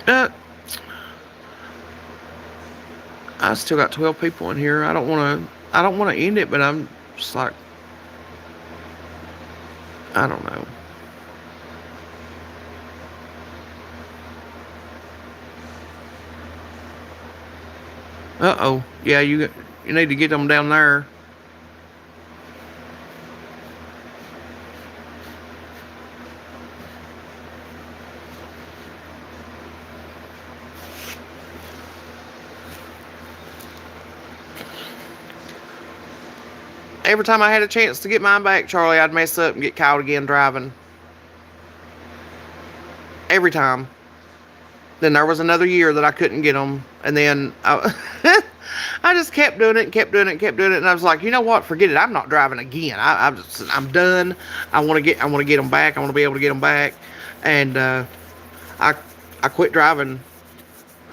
Speaker 1: Uh, I still got 12 people in here. I don't want to. I don't want to end it, but I'm just like, I don't know. Uh-oh. Yeah, you need to get them down there. Every time I had a chance to get mine back, Charlie, I'd mess up and get caught again driving. Every time. Then there was another year that I couldn't get them, and then I just kept doing it and kept doing it and kept doing it, and I was like, you know what? Forget it. I'm not driving again. I'm done. I want to get them back. I want to be able to get them back, and I quit driving.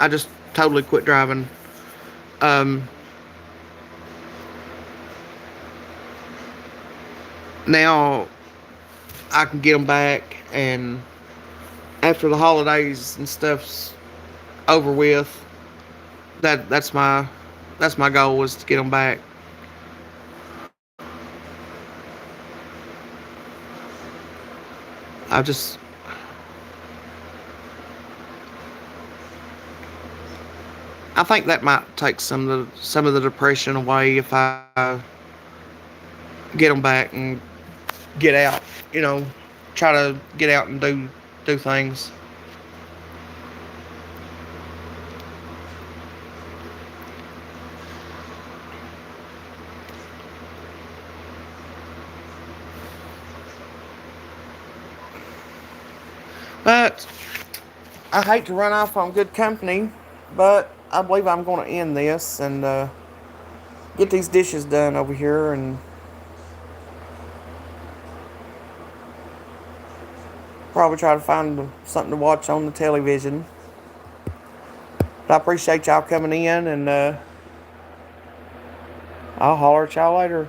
Speaker 1: I just totally quit driving. Now I can get them back, and after the holidays and stuff's over with, that's my goal, was to get them back. I just I think that might take some of the depression away if I get them back and get out. You know, try to get out and do things. But I hate to run off on good company, but I believe I'm going to end this and get these dishes done over here and probably try to find something to watch on the television. But I appreciate y'all coming in, and I'll holler at y'all later.